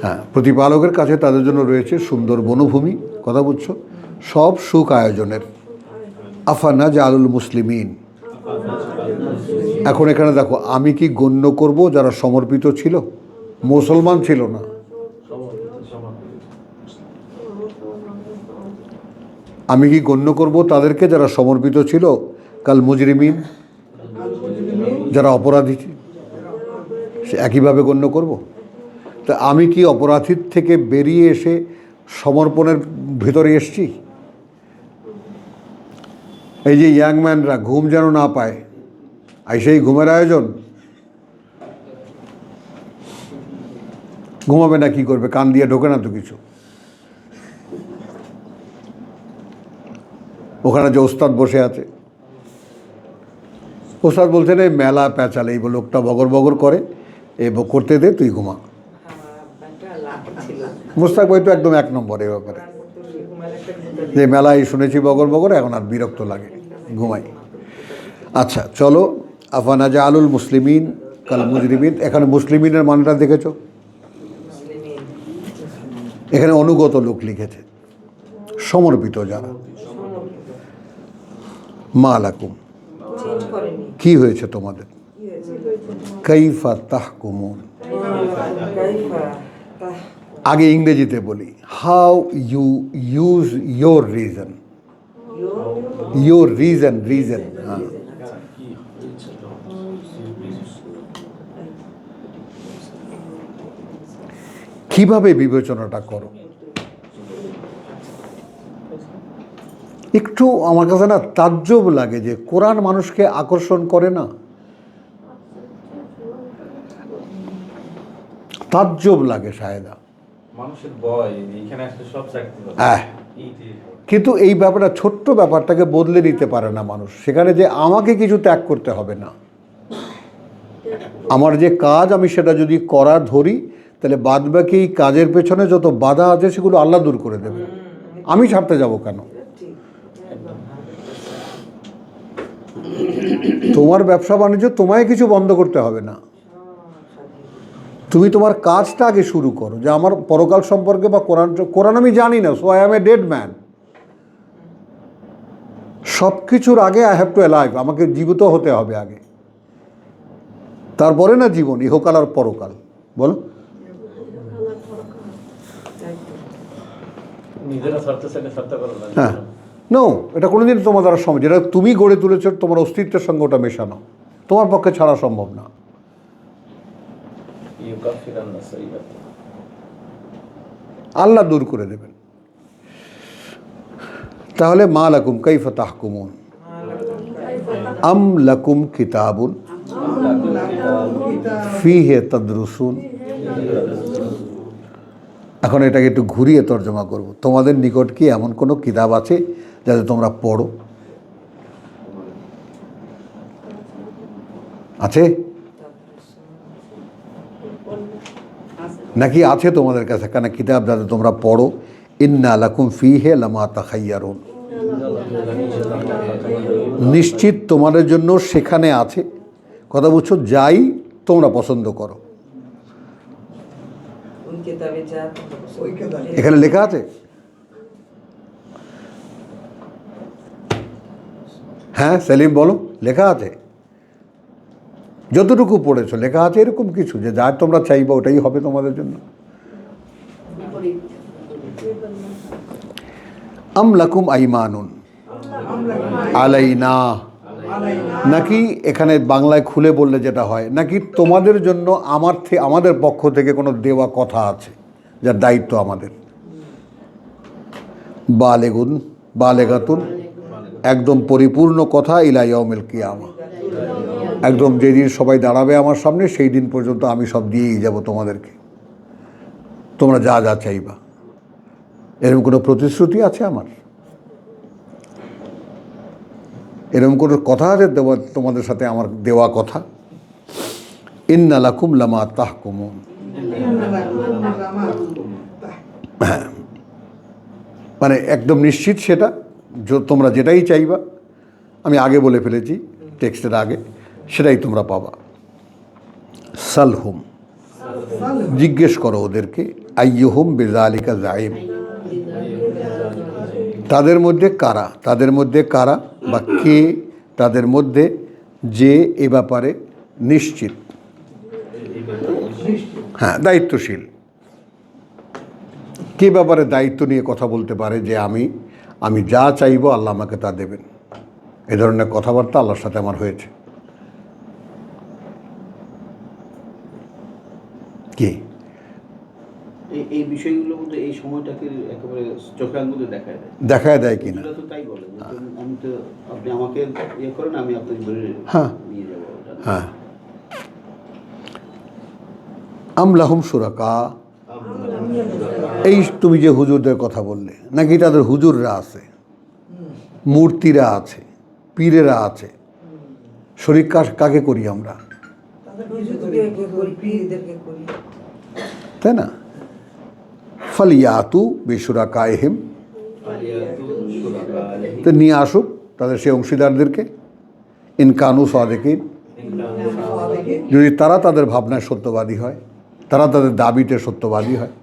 হ্যাঁ, প্রতিপালকের কাছে তাদের জন্য রয়েছে সুন্দর বনভূমি। কথা বুঝছো? সব সুখ আয়োজনের। আফানা জালুল মুসলিমিন, এখন এখানে দেখো, আমি কি গণ্য করব যারা সমর্পিত ছিল? মুসলমান ছিল না, আমি কি গণ্য করব তাদেরকে যারা সমর্পিত ছিল? কাল মুজরিমিন, যারা অপরাধী, সে একইভাবে গণ্য করব? তা আমি কি অপরাধীর থেকে বেরিয়ে এসে সমর্পণের ভিতরে এসছি? এই যে ইয়াংম্যানরা ঘুম যেন না পায়, সেই ঘুমের আয়োজন। ঘুমাবে না কি করবে? কান দিয়ে ঢোকে না তো কিছু। ওখানে যে ওস্তাদ বসে আছে, ওস্তাদ বলছেন এই মেলা প্যাঁচালে, এই লোকটা বগর বগর করে, এ করতে দে, তুই ঘুমা। মুস্তাক ভাই তো একদম এক নম্বর এ ব্যাপারে, যে মেলায় শুনেছি বগর বগর, এখন আর বিরক্ত লাগে, ঘুমাই। আচ্ছা চলো, আফানা জালুল মুসলিমিন কাল মুজরিমিন, এখানে মুসলিমিনের মানটা দেখেছো? এখানে অনুগত লোক লিখেছে, সমর্পিত যারা। মা লাকুম, কি হয়েছে তোমাদের? কাইফা তাহকুমুন, আগে ইংরেজিতে বলি, how you use your reason, your reason, reason. হ্যাঁ, কিভাবে বিবেচনাটা করো? একটু আমার কাছে না তাজ্জব লাগে যে কোরআন মানুষকে আকর্ষণ করে না, তাজ্জব লাগে সায়েদা। মানুষের ভয় এখানে আসলে সব চাকরি করে। কিন্তু এই ব্যাপারটা, ছোট্ট ব্যাপারটাকে বদলে দিতে পারে না মানুষ। সেখানে যে আমাকে কিছু ত্যাগ করতে হবে না, আমার যে কাজ আমি সেটা যদি করা ধরি, তাহলে বাদবাকি কাজের পেছনে যত বাধা আছে সেগুলো আল্লাহ দূর করে দেবে। আমি ছাড়তে যাব কেন? তোমার ব্যবসা বাণিজ্য তোমায় কিছু বন্ধ করতে হবে না, তুমি তোমার কাজটা আগে শুরু করো। যে আমার পরকাল সম্পর্কে বা কোরআন আমি জানি না, so I am a dead man. সব কিছুর আগে আই হ্যাভ টু অ্যালাইভ, আমাকে জীবিত হতে হবে আগে, তারপরে না জীবন, ইহকাল আর পরকাল। বলো, হ্যাঁ, নো, এটা কোনোদিন তোমার দ্বারা সম্ভব, যেটা তুমি গড়ে তুলেছ তোমার অস্তিত্বের সঙ্গে ওটা মেশানো তোমার পক্ষে ছাড়া সম্ভব না। আল্লাহ দূর করে দেবেন। তাহলে মা লাকুম কাইফা তাহকুমুন আম লাকুম কিতাবুন ফিহে তাদরুসুন। এখন এটাকে একটু ঘুরিয়ে তর্জমা করব। তোমাদের নিকট কি এমন কোনো কিতাব আছে যাতে তোমরা পড়ো? আছে নাকি আছে তোমাদের কাছে কেন কিতাব যাতে তোমরা পড়ো? ইন্না লাকুম ফিহে লামা তাখাইয়ারুন, নিশ্চিত তোমাদের জন্য সেখানে আছে, কথা বুঝছো, যাই তোমরা পছন্দ করো। এখানে লেখা আছে? হ্যাঁ সেলিম বলো, লেখা আছে? যতটুকু পড়েছো লেখা আছে এরকম কিছু যে যা তোমরা চাইবা ওটাই হবে তোমাদের জন্য? আম লাকুম আইমানুন আলাইনা, নাকি এখানে বাংলায় খুলে বললে যেটা হয়, নাকি তোমাদের জন্য আমাদের পক্ষ থেকে কোনো দেওয়া কথা আছে যার দায়িত্ব আমাদের? বালেগুন বালেগাতুন, একদম পরিপূর্ণ কথা, ইলা ইয়াউমিল কিয়ামা, একদম যেদিন সবাই দাঁড়াবে আমার সামনে সেই দিন পর্যন্ত আমি সব দিয়েই যাব তোমাদেরকে, তোমরা যা যা চাইবা। এরকম কোনো প্রতিশ্রুতি আছে আমার? এরকম কোনো কথা আছে তোমাদের সাথে আমার দেওয়া কথা? ইন্না লাকুম লামা তাহকুমুন, হ্যাঁ, মানে একদম নিশ্চিত সেটা, তোমরা যেটাই চাইবা, আমি আগে বলে ফেলেছি টেক্সটের আগে, সেটাই তোমরা পাবা। সালহুম, জিজ্ঞেস করো ওদেরকে, আইয়ুহুম বিযালিকা যাইম, তাদের মধ্যে কারা বা কে তাদের মধ্যে যে এ ব্যাপারে নিশ্চিত, হ্যাঁ দায়িত্বশীল, কে ব্যাপারে দায়িত্ব নিয়ে কথা বলতে পারে যে আমি যা চাইবো আল্লাহ আমাকে তা দেবেন। এ ধরনের কথাবার্তা আল্লাহর সাথে আমার হয়েছে। কি এই বিষয়গুলোর মধ্যে এই সময়টাকে একেবারে চোখে আঙুলে দেখায় দেয় কিনা? এগুলো তো তাই বলে যে আমি তো, আপনি আমাকে ইয়ে করেন, আমি আপনাকে ধরে হ্যাঁ নিয়ে যাবো। হ্যাঁ, আম লাহুম শুরাকা, এই তুমি যে হুজুরদের কথা বললে, নাকি তাদের হুজুররা আছে, মূর্তিরা আছে, পীরেরা আছে, শরীক কাকে করি আমরা, তাই না? ফালিয়াতু বিশুরাকাইহিম, তো নিয়ে আসুক তাদের সেই অংশীদারদেরকে, ইনকানু সাদিকিন, যদি তারা তাদের ভাবনায় সত্যবাদী হয়, তারা তাদের দাবিতে সত্যবাদী হয়।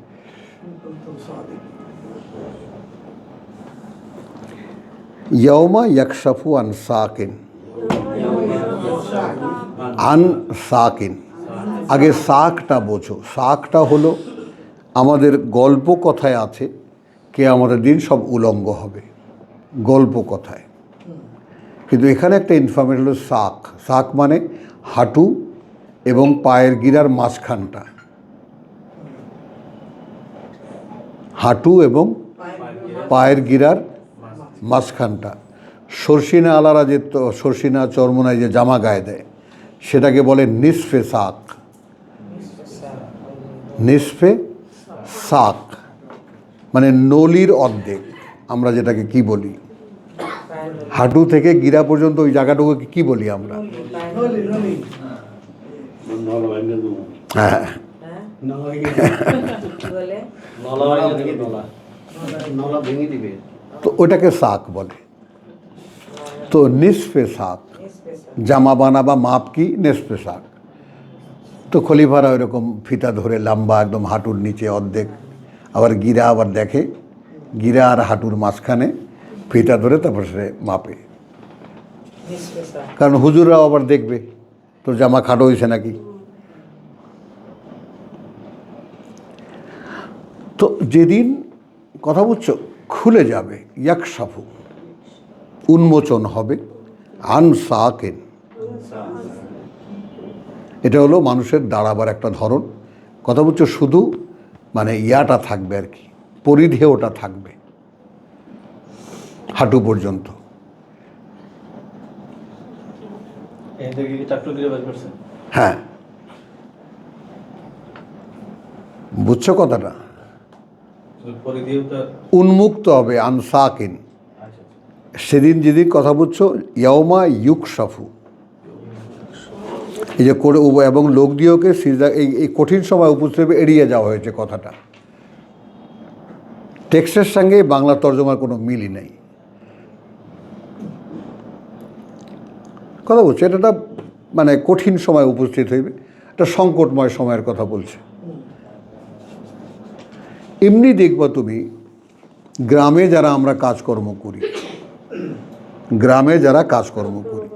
ইয়াউমা ইয়াকশাফু আন সাকিন, আন সাকিন, আগে সাকটা বোঝো। সাকটা হলো আমাদের গল্প কথায় আছে কে আমাদের দিন সব উলঙ্গ হবে, গল্প কথায়, কিন্তু এখানে একটা ইনফরমেশন হলো সাক মানে হাঁটু এবং পায়ের গিরার মাঝখানটা, হাঁটু এবং পায়ের গিরার মাঝখানটা। সরসিনা আলারা যে সরসিনা চরমোনায় যে জামা গায়ে দেয় সেটাকে বলে নিসফে সাক, নিসফে সাক মানে নলির অর্ধেক, আমরা যেটাকে কি বলি, হাঁটু থেকে গিরা পর্যন্ত ওই জায়গাটুকুকে কি বলি আমরা? হ্যাঁ, নলা ভেঙে দিবে, তো ওটাকে সাক বলে। তো নিসফে সাক, জামা বানাবা মাপ কি নিসফে সাক। তো খলিফারা ওইরকম ফিতা ধরে লম্বা একদম হাঁটুর নিচে অর্ধেক, আবার গিরা আবার দেখে, গিরা আর হাঁটুর মাঝখানে ফিতা ধরে তারপর সে মাপে, কারণ হুজুররাও আবার দেখবে তোর জামা খাটো হয়েছে নাকি। তো যেদিন কথা বুঝছো খুলে যাবে, ইয়াকশাফু উন্মোচন হবে, আন সাকেন এটা হলো মানুষের দাঁড়াবার একটা ধরন, কথা বুঝছো, শুধু মানে ইয়াটা থাকবে আর কি, পরিধেয়টা থাকবে হাঁটু পর্যন্ত। এই থেকে কি টাকটু দিয়ে বের করছেন? হ্যাঁ, বুঝছো কথাটা? শুধু পরিধিও তো উন্মুক্ত হবে আনসাকিন। আচ্ছা সেদিন যেদিন কথা বুঝছো, ইয়াওমা ইউকশাফু, এই যে করে এবং লোক দিয়েওকে সিজদা, এই কঠিন সময় উপস্থিত এড়িয়ে যাওয়া হয়েছে কথাটা। টেক্সটের সঙ্গে বাংলা তর্জমার কোনো মিলই নেই। কথা বলছে এটা মানে কঠিন সময় উপস্থিত হইবে, একটা সংকটময় সময়ের কথা বলছে। এমনি দেখবা তুমি গ্রামে যারা আমরা কাজকর্ম করি, গ্রামে যারা কাজকর্ম করি,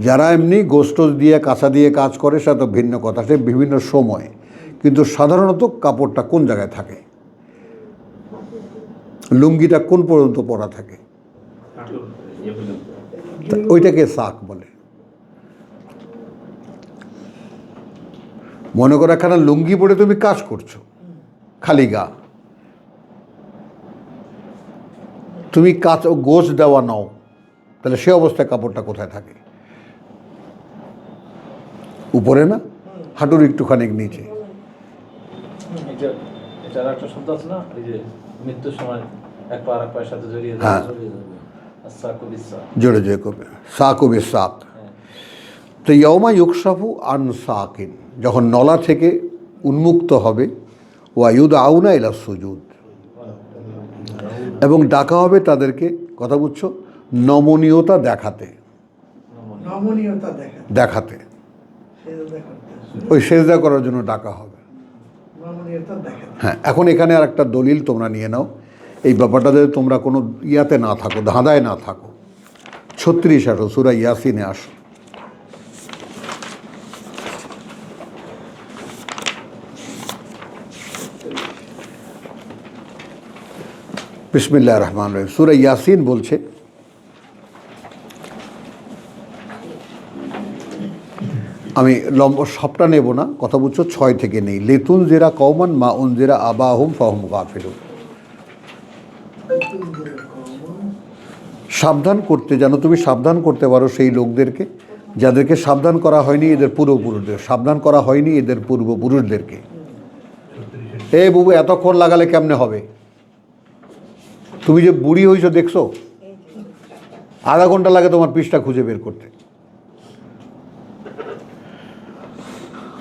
যারা এমনি গোস্ত দিয়ে কাঁচা দিয়ে কাজ করে সেটা তো ভিন্ন কথা, সে বিভিন্ন সময়, কিন্তু সাধারণত কাপড়টা কোন জায়গায় থাকে, লুঙ্গিটা কোন পর্যন্ত পরা থাকে, হাঁটুর ইয়ে পর্যন্ত। তা ওইটাকে সাক বলে। মনে করো একখানা লুঙ্গি পরে তুমি কাজ করছো, খালি গা, তুমি গোছ দেওয়া নাও, তাহলে সে অবস্থায় কাপড়টা কোথায় থাকে? উপরে না, হাঁটুর একটুখানি নিচে। এটার একটা শব্দ আছে না, এই যে মৃত্যুর সময় এক পা আর এক পায়ের সাথে জড়িয়ে হ্যাঁ। সাকু বিসা। জোরে জোরে করবে, সাক ও বেসাক। তো ইয়মা ইউকশাফু আন সাকিন, যখন নলা থেকে উন্মুক্ত হবে, ওয়ায়ুদ আউনা ইলা সুজুদ, এবং ডাকা হবে তাদেরকে, কথা বুঝছো, নমনীয়তা দেখাতে, নমনীয়তা দেখাতে, সেজদা করতে, ওই সেজদা করার জন্য ডাকা হবে। নমনীয়তা দেখাতে। হ্যাঁ, এখন এখানে আর একটা দলিল তোমরা নিয়ে নাও, এই ব্যাপারটা যদি তোমরা কোনো ইয়াতে না থাকো, ধাঁধায় না থাকো। 36 আসো, সূরা ইয়াসিনে আসো। বিসমিল্লাহির রহমানির রহিম, সূরা ইয়াসিন বলছে, আমি সবটা নেব না, কথা বুঝছো, 6 থেকে নেই। লেতুন জেরা কওমান মা উনজিরা আবাহুম ফাহুম গাফিলুন, সাবধান করতে, যেন তুমি সাবধান করতে পারো সেই লোকদেরকে যাদেরকে সাবধান করা হয়নি এদের পূর্বপুরুষদের, সাবধান করা হয়নি এদের পূর্বপুরুষদেরকে। এ বুবু এতক্ষণ লাগালে কেমনে হবে? তুমি যে বুড়ি হইছো দেখছো, আধা ঘন্টা লাগে তোমার পৃষ্ঠা খুঁজে বের করতে।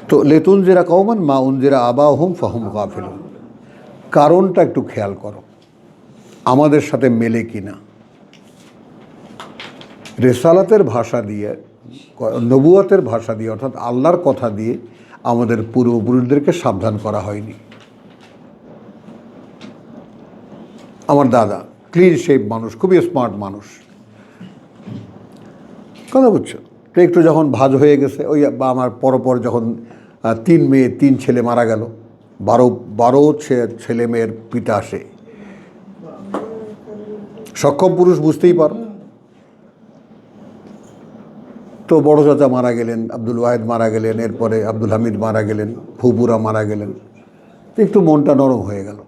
তো লেতুন জেরা কওমান মা উনজিরা আবাহুম ফাহুম গাফিলুন, কারণটা একটু খেয়াল করো আমাদের সাথে মেলে কিনা। রেসালাতের ভাষা দিয়ে, নবুয়তের ভাষা দিয়ে, অর্থাৎ আল্লাহর কথা দিয়ে আমাদের পূর্বপুরুষদেরকে সাবধান করা হয়নি। আমার দাদা ক্লিন শেপ মানুষ, খুবই স্মার্ট মানুষ, কথা বুঝছো, তো একটু যখন ভাজ হয়ে গেছে, ওই বা আমার পরপর যখন 3 মেয়ে 3 ছেলে মারা গেল, 12 ছেলে মেয়ের পিতা আসে, সক্ষম পুরুষ বুঝতেই পারো। তো বড় চাচা মারা গেলেন, আব্দুল ওয়াহেদ মারা গেলেন, এরপরে আব্দুল হামিদ মারা গেলেন, ফুপুরা মারা গেলেন, তো একটু মনটা নরম হয়ে গেল।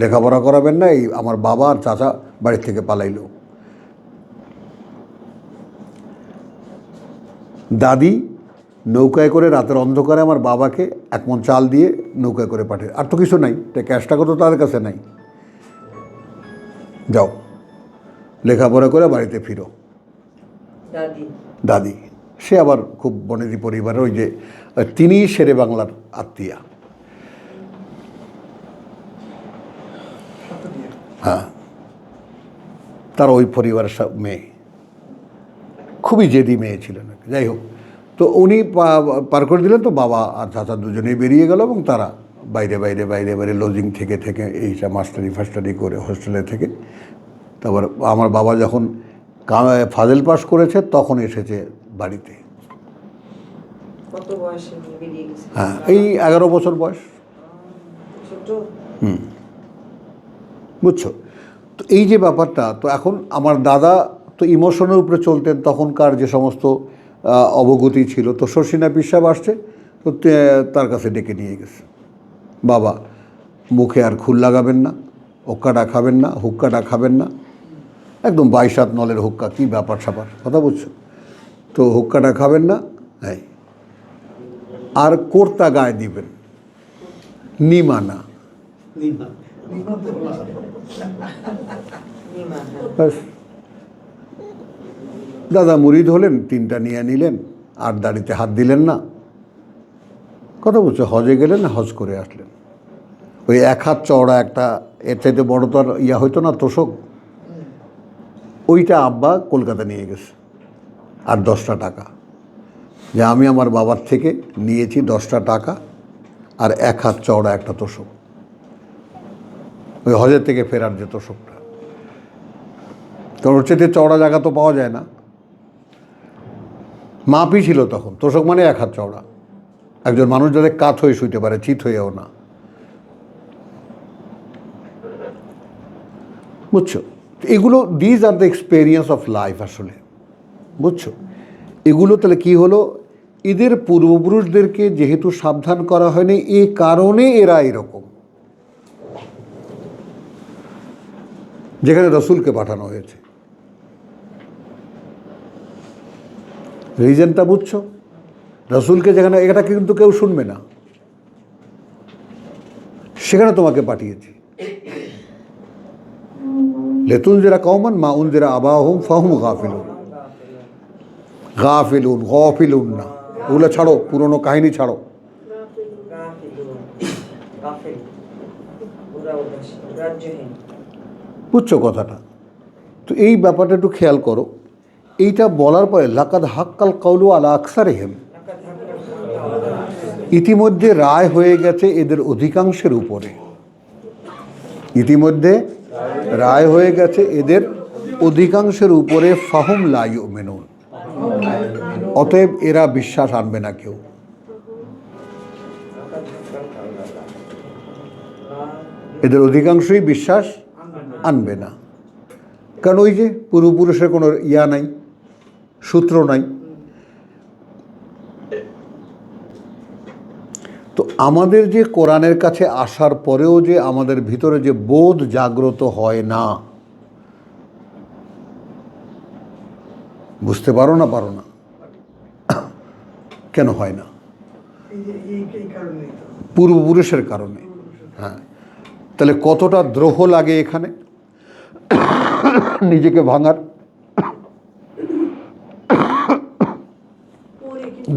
লেখাপড়া করাবেন না, এই আমার বাবা আর চাচা বাড়ি থেকে পালাইল। দাদি নৌকায় করে রাতের অন্ধকারে আমার বাবাকে 1 মণ চাল দিয়ে নৌকায় করে পাঠিয়ে, আর তো কিছু নাই, ক্যাশ টাকা তো তাদের কাছে নাই, যাও লেখাপড়া করে বাড়িতে ফিরো। দাদি সে আবার খুব বনেদি পরিবারের, ওই যে তিনিই শেরে বাংলার আত্মীয়া। হ্যাঁ, তার ওই পরিবারের সব মেয়ে, খুবই জেদি মেয়ে ছিলেন। যাই হোক, তো উনি পার করে দিলেন, তো বাবা আর চাচা দুজনেই বেরিয়ে গেল, এবং তারা বাইরে বাইরে বাইরে বাইরে লজিং থেকে এইসব মাস্টারি করে হোস্টেলে থেকে, তারপর আমার বাবা যখন ফাজেল পাস করেছে তখন এসেছে বাড়িতে। কত বয়সে বেরিয়ে গেছে? হ্যাঁ, এই 11 বছর বয়স। ছোট। বুঝছো, তো এই যে ব্যাপারটা, তো এখন আমার দাদা তো ইমোশনের উপরে চলতেন, তখনকার যে সমস্ত অবগতি ছিল, তো শর্ষিনা পিসাব আসছে, তো তার কাছে ডেকে নিয়ে গেছে, বাবা মুখে আর খুল লাগাবেন না, ওক্কাটা খাবেন না, হুক্কাটা খাবেন না, একদম 22 নলের হুক্কা, কী ব্যাপার স্যাপার, কথা বলছো তো, হুক্কাটা খাবেন না। হ্যাঁ, আর কোর্তা গায়ে দিবেন, নিমানা, নিমা। নিমন্ত্রণ করা। নিমা, হ্যাঁ। ব্যাস। দাদা মুরিদ হলেন, 3টা নিয়ে নিলেন, আর দাড়িতে হাত দিলেন না, কথা বলছো, হজে গেলেন, হজ করে আসলেন। ওই 1 হাত চওড়া একটা, এর চাইতে বড় তো আর ইয়া হইতো না, তোষক, ওইটা আব্বা কলকাতা নিয়ে গেছে, আর 10টা টাকা, যে আমি আমার বাবার থেকে নিয়েছি 10টা টাকা আর 1 হাত চওড়া একটা তোষক, ওই হজের থেকে ফেরার যে তোষকটা। তো ওর চেয়ে চওড়া জায়গা তো পাওয়া যায় না, মাপই ছিল তখন, তোষক মানে 1 হাত চওড়া, একজন মানুষ যাতে কাত হয়ে শুইতে পারে, চিত হয়েও না, বুঝছো। এগুলো these are the experience of life আসলে, বুঝছো। এগুলো তাহলে কি হলো, এদের পূর্বপুরুষদেরকে যেহেতু সাবধান করা হয়নি, এই কারণে এরা এরকম। যেখানে রসুলকে পাঠানো হয়েছে, রিজনটা বুঝছো, রসুলকে যেখানে, এটা কিন্তু কেউ শুনবে না, সেখানে তোমাকে পাঠিয়েছি। লেতুনজিরা কওমান মা উনজিরা আবাহুম ফাহুম গাফিলুন, গাফিলুন, গফিলুন না, ওগুলো ছাড়ো, পুরনো কাহিনী ছাড়ো। গাফিল, পুরা উদাসী, রাজ্যহীন। বুঝছো কথাটা। তো এই ব্যাপারটা একটু খেয়াল করো। এইটা বলার পরে লাকাদ হাক্কাল কাউলু আলা আকসারিহিম, ইতিমধ্যে রায় হয়ে গেছে এদের অধিকাংশের উপরে, ইতিমধ্যে রায় হয়ে গেছে এদের অধিকাংশের উপরে, ফাহুম লা ইউমিনুন, অতএব এরা বিশ্বাস আনবে না কেউ। এদের অধিকাংশই বিশ্বাস আনবে না, কারণ ওই যে পূর্বপুরুষের কোনো ইয়া নাই, সূত্র নাই। তো আমাদের যে কোরআনের কাছে আসার পরেও যে আমাদের ভিতরে যে বোধ জাগ্রত হয় না, বুঝতে পারো না কেন হয় না? এই কারণেই তো। পূর্বপুরুষের কারণে। হ্যাঁ, তাহলে কতটা দ্রোহ লাগে এখানে নিজেকে ভাঙার।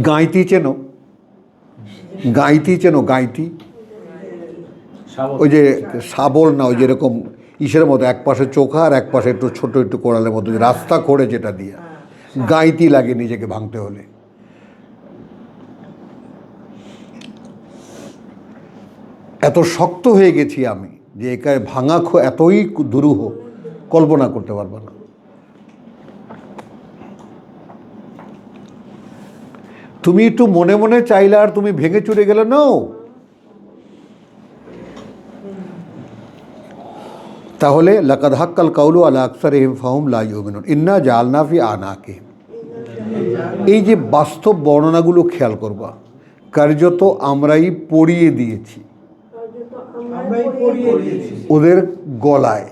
গাঁইতি চেনো? গাঁইতি চেনো? গাঁইতি ওই যে শাবল না, ওই যেরকম ইসের মতো, এক পাশে চোখা আর এক পাশে একটু ছোট একটু কোড়ালের মতো, রাস্তা খোঁড়ে যেটা দিয়ে, গাঁইতি লাগে নিজেকে ভাঙতে হলে। এত শক্ত হয়ে গেছি আমি যে একে ভাঙা এতই দুরূহ, কল্পনা করতে পারবে না। তুমি একটু মনে মনে চাইলে আর তুমি ভেঙে চুরে গেলে নাও, তাহলে লাকাদ হাক্কাল কাউলু আলা আকসারিহিম ফাহুম লা ইউমিনুন ইন্না জাআলনা ফি আনাকিহিম। এই যে বাস্তব বর্ণনাগুলো খেয়াল করবা, কার্যত আমরাই পড়িয়ে দিয়েছি আমরাই পড়িয়ে দিয়েছি ওদের গলায়,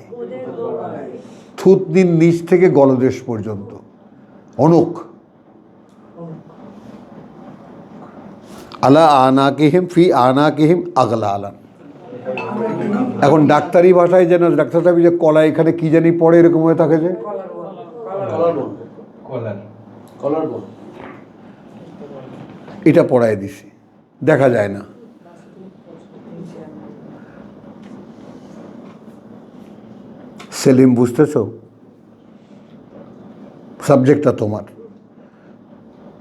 থুতনির নিচ থেকে গলদেশ পর্যন্ত, অনক আলা আনাকিহিম ফি আনাকিহিম আগলালান। এখন ডাক্তারি ভাষায় যেন ডাক্তার সাহেব যে কলা এখানে কি জানি পড়ে, এরকম হয়ে থাকে যে কলার বোন এটা পড়ায় দিছি, দেখা যায় না। সেলিম, বুঝতেছ? সাবজেক্টটা তোমার,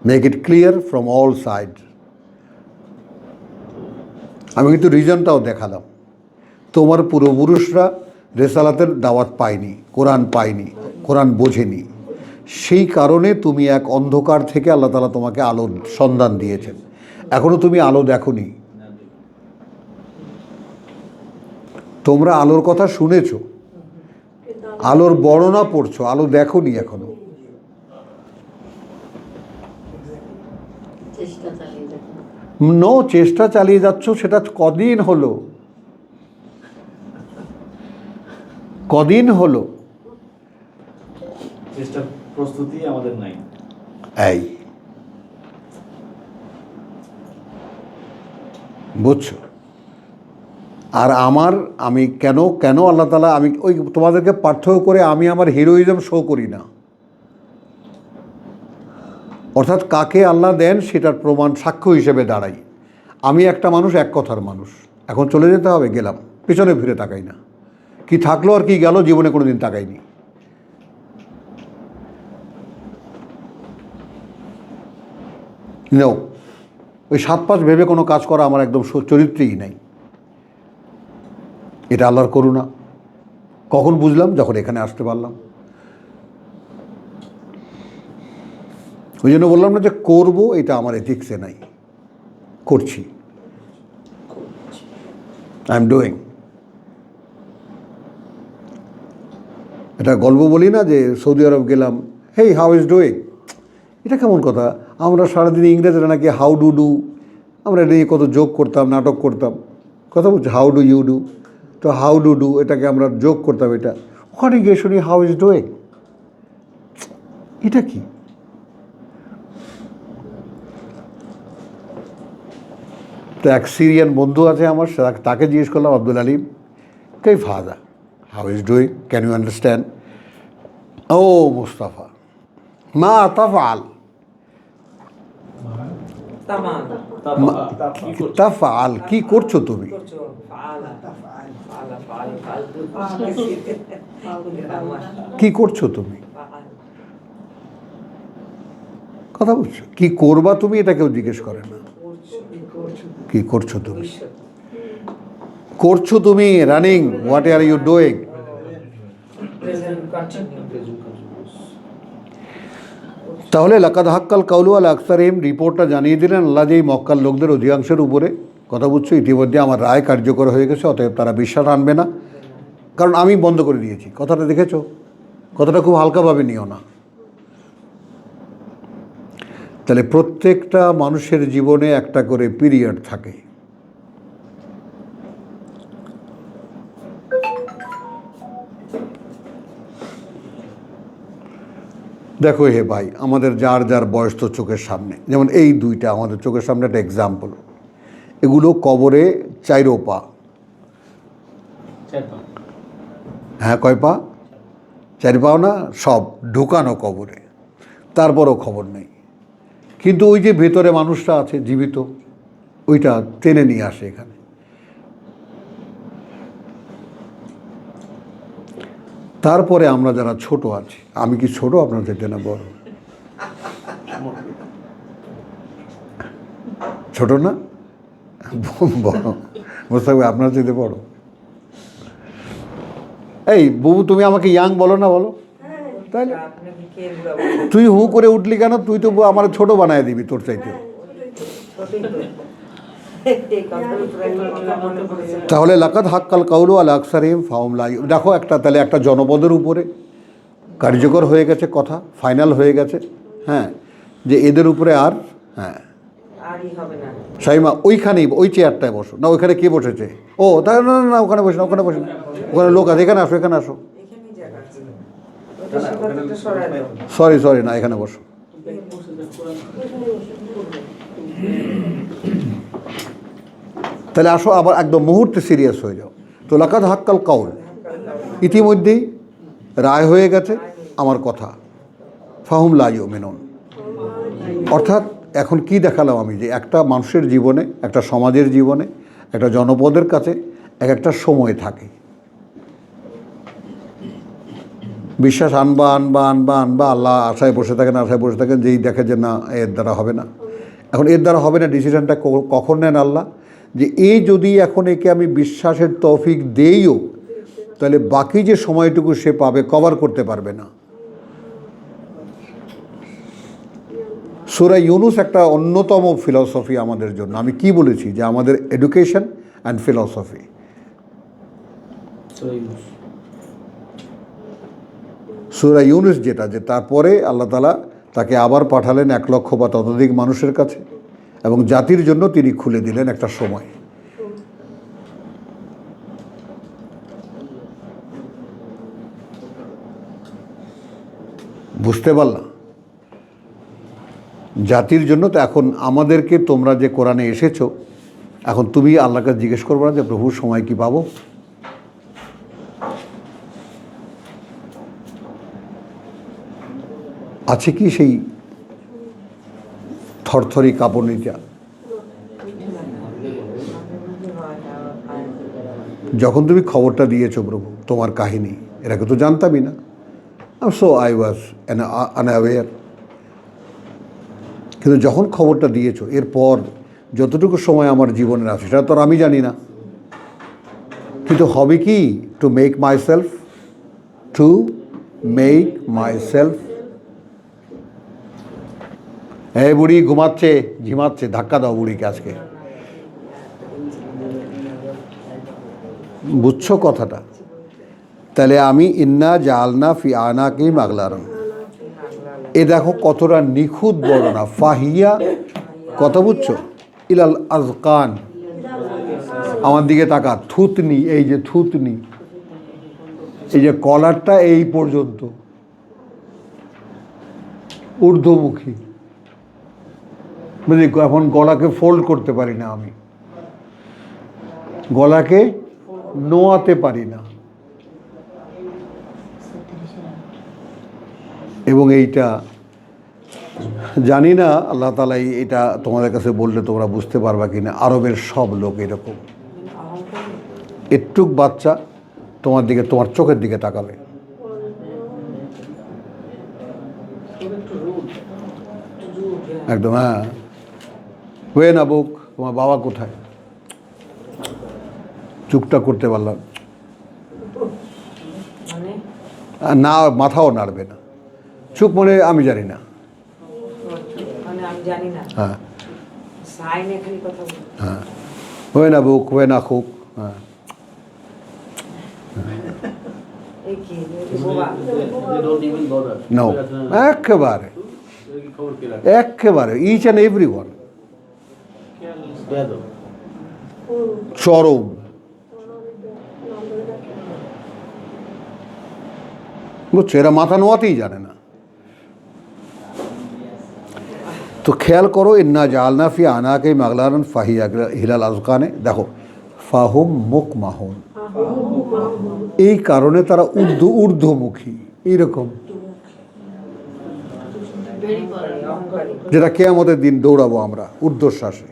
make it clear from all side. আমি কিন্তু রিজনটাও দেখালাম। তোমার পূর্বপুরুষরা রেসালাতের দাওয়াত পায়নি, কোরআন পায়নি, কোরআন বোঝেনি, সেই কারণে তুমি এক অন্ধকার থেকে আল্লাহ তাআলা তোমাকে আলোর সন্ধান দিয়েছেন। এখনও তুমি আলো দেখোনি, তোমরা আলোর কথা শুনেছ, আলোর বর্ণনা পড়ছো, আলো দেখোনি এখনো। চেষ্টা চালিয়ে যাচ্ছ, সেটা কদিন হলো? কদিন হলো চেষ্টার প্রস্তুতি আমাদের নাই। এই বুঝছো? আর আমি কেন আল্লাহ তাআলা, আমি ওই তোমাদেরকে পার্থক্য করে আমি আমার হিরোইজম শো করি না। অর্থাৎ কাকে আল্লাহ দেন সেটার প্রমাণ সাক্ষ্য হিসেবে দাঁড়াই। আমি একটা মানুষ, এক কথার মানুষ। এখন চলে যেতে হবে, গেলাম, পিছনে ফিরে তাকাই না। কি থাকলো আর কি গেল, জীবনে কোনো দিন তাকাইনি। নো, ওই 7-5 ভেবে কোনো কাজ করা আমার একদম চরিত্রেই নাই। এটা আল্লাহর করুণা। কখন বুঝলাম? যখন এখানে আসতে পারলাম। ওই জন্য বললাম না যে করবো, এটা আমার এথিক্সে নাই। করছি, আই এম ডুইং। এটা গল্প বলি না যে সৌদি আরব গেলাম, হেই হাউ ইজ ডুইং। এটা কেমন কথা? আমরা সারাদিন ইংরেজরা নাকি হাউ ডু, আমরা এটা নিয়ে কত জোক করতাম, নাটক করতাম। কথা বলছি হাউ ডু ইউ ডু, তো হাউ ডু এটাকে আমরা জোক করতাম। এটা ওখানে গিয়ে শুনি হাউ ইজ ডুইং। এটা কি? তো এক সিরিয়ান বন্ধু আছে আমার, তাকে জিজ্ঞেস করলাম, আব্দুল আলিম কাইফ হাদা, how is doing, can you understand? ও মুস্তাফা মা তাফআল, তামাম তাফআল কি করছো তুমি? করছো ফাআলা ফাআলা ফাআল ফালতু কি করছো তুমি? ফাআল কথা বলছো, কি করবা তুমি, এটা কেউ জিজ্ঞেস করে না। কি করছো তুমি? ভবিষ্যৎ করছো তুমি running, what are you doing? Present continue তাহলে লাকাদ হাক্কাল কাউলু আলা আকসারিহিম, রিপোর্টটা জানিয়ে দিলেন আল্লাহ যে এই মক্কার লোকদের অধিকাংশের উপরে। কথা বুঝছো? ইতিমধ্যে আমার রায় কার্যকর হয়ে গেছে, অতএব তারা বিশ্বাস আনবে না, কারণ আমি বন্ধ করে দিয়েছি। কথাটা দেখেছো? কথাটা খুব হালকাভাবে নিও না। তাহলে প্রত্যেকটা মানুষের জীবনে একটা করে পিরিয়ড থাকে। দেখো হে ভাই, আমাদের যার যার বয়স তো চোখের সামনে, যেমন এই দুইটা আমাদের চোখের সামনে একটা এক্সাম্পল। এগুলো কবরে 4 পা। হ্যাঁ, কয় পা? 4 পাও না, সব ঢুকানো কবরে, তারপরও খবর নেই। কিন্তু ওই যে ভেতরে মানুষটা আছে জীবিত, ওইটা টেনে নিয়ে আসে এখানে। তারপরে আমরা যারা ছোট আছি, আমি কি ছোট আপনার থেকে না বড়? ছোট না, বড়। বুঝতে হবে আপনার থেকে বড়। এই বাবু, তুমি আমাকে ইয়াং বলো না, বলো তাহলে। আপনাকে কে বুড়া বলে? তুই হু করে উঠলি কেন? তুই তো আমার ছোট বানায় দিবি তোর চাইতে। ছোটই তো এই কথার উপরে একটা কথা মনে পড়েছে। তাহলে লাকাদ হাক্কাল কাউলু আলা আকসারিহিম ফাহুম লা ইউমিনুন। দেখো তাহলে একটা জনপদের উপরে কার্যকর হয়ে গেছে কথা, ফাইনাল হয়ে গেছে। হ্যাঁ, যে এদের উপরে আর, হ্যাঁ আরই হবে না। শাইমা ওইখানেই, ওই চেয়ারটায় বসো না। ওইখানে কে বসেছে? ও তাই না, না না, ওখানে বসে না, ওখানে বসে না, ওখানে লোক আছে, এখানে আসো, এখানে আসো। এখানেই জায়গা আছে। ওটা সেটা সরায় দাও। সরি না, এখানে বসো। তাহলে আসো আবার একদম মুহূর্তে সিরিয়াস হয়ে যাও। তো লাকাদ হাক্কাল কাউল, ইতিমধ্যেই রায় হয়ে গেছে আমার কথা। ফাহুম লা ইউমিনুন, অর্থাৎ এখন কি দেখালাম আমি, যে একটা মানুষের জীবনে, একটা সমাজের জীবনে, একটা জনপদের কাছে এক একটা সময় থাকে। বিশ্বাস আনবা আনবা আনবা আনবা, আল্লাহ আশায় বসে থাকেন, যেই দেখে যে না এর দ্বারা হবে না। এখন এর দ্বারা হবে না, ডিসিশনটা কখন নেন আল্লাহ? যে এই যদি এখন একে আমি বিশ্বাসের তৌফিক দেইও, তাহলে বাকি যে সময়টুকু সে পাবে কভার করতে পারবে না। সূরা ইউনুস একটা অন্যতম ফিলসফি আমাদের জন্য। আমি কি বলেছি যে আমাদের এডুকেশন অ্যান্ড ফিলসফি। সূরা ইউনুস যেটা, যে তারপরে আল্লাহ তাআলা তাকে আবার পাঠালেন 1 লক্ষ বা ততোধিক মানুষের কাছে, এবং জাতির জন্য তিনি খুলে দিলেন একটা সময়। বুঝতে পারলাম জাতির জন্য। তো এখন আমাদেরকে তোমরা যে কোরআনে এসেছো, এখন তুমি আল্লাহর কাছে জিজ্ঞেস করবো না যে প্রভুর সময় কি পাবো? আছে কি সেই থরথরি কাঁপুনিটা? যখন তুমি খবরটা দিয়েছো প্রভু তোমার কাহিনী, এটাকে তো জানতামই না। So I was unaware. কিন্তু যখন খবরটা দিয়েছো, এরপর যতটুকু সময় আমার জীবনের আছে সেটা তো আর আমি জানি না। কিন্তু হবে কি, টু মেক মাই সেলফ। এই বুড়ি ঝিমাচ্ছে, ধাক্কা দাও বুড়িকে আজকে। বুঝছো কথাটা? তাহলে আমি ইন্না জালনা ফি আনাকিহিম আগলালান, এ দেখো কতটা নিখুঁত বর্ণনা। ফাহিয়া, কথা বুঝছো? ইলাল আজকান, আমার দিকে তাকা, থুতনি, এই যে থুতনি, এই যে কলারটা এই পর্যন্ত ঊর্ধ্বমুখী। বুঝলি, এখন গলাকে ফোল্ড করতে পারি না আমি, গলাকে নোয়াতে পারি না। এবং এইটা জানি না আল্লাহ তাআলা এটা তোমাদের কাছে বললে তোমরা বুঝতে পারবা কিনা। আরবের সব লোক এরকম। একটুক বাচ্চা তোমার দিকে, তোমার চোখের দিকে তাকাবে। একদম, হ্যাঁ। হয়ে না বুক, তোমার বাবা কোথায়? চুপটা করতে পারলাম না, মাথাও নাড়বে না। চুপ মনে আমি জানি না। হ্যাঁ হ্যাঁ, হয়ে না বুক, হয়ে না খুক। হ্যাঁ, নো, একেবারে ইচ অ্যান্ড এভরি ওয়ান চরম। বুঝছো, এরা মাথা নোয়াতেই জানে না। তো খেয়াল করো, ইন্না জালনা ফি আনাকিহিম আগলালান ফাহিয়া ইলাল আযকানে, দেখো ফাহুম মুকমাহুন, এই কারণে তারা ঊর্ধ্বমুখী, এইরকম, যেটা কিয়ামতের দিন দৌড়াবো আমরা ঊর্ধ্বশ্বাসে।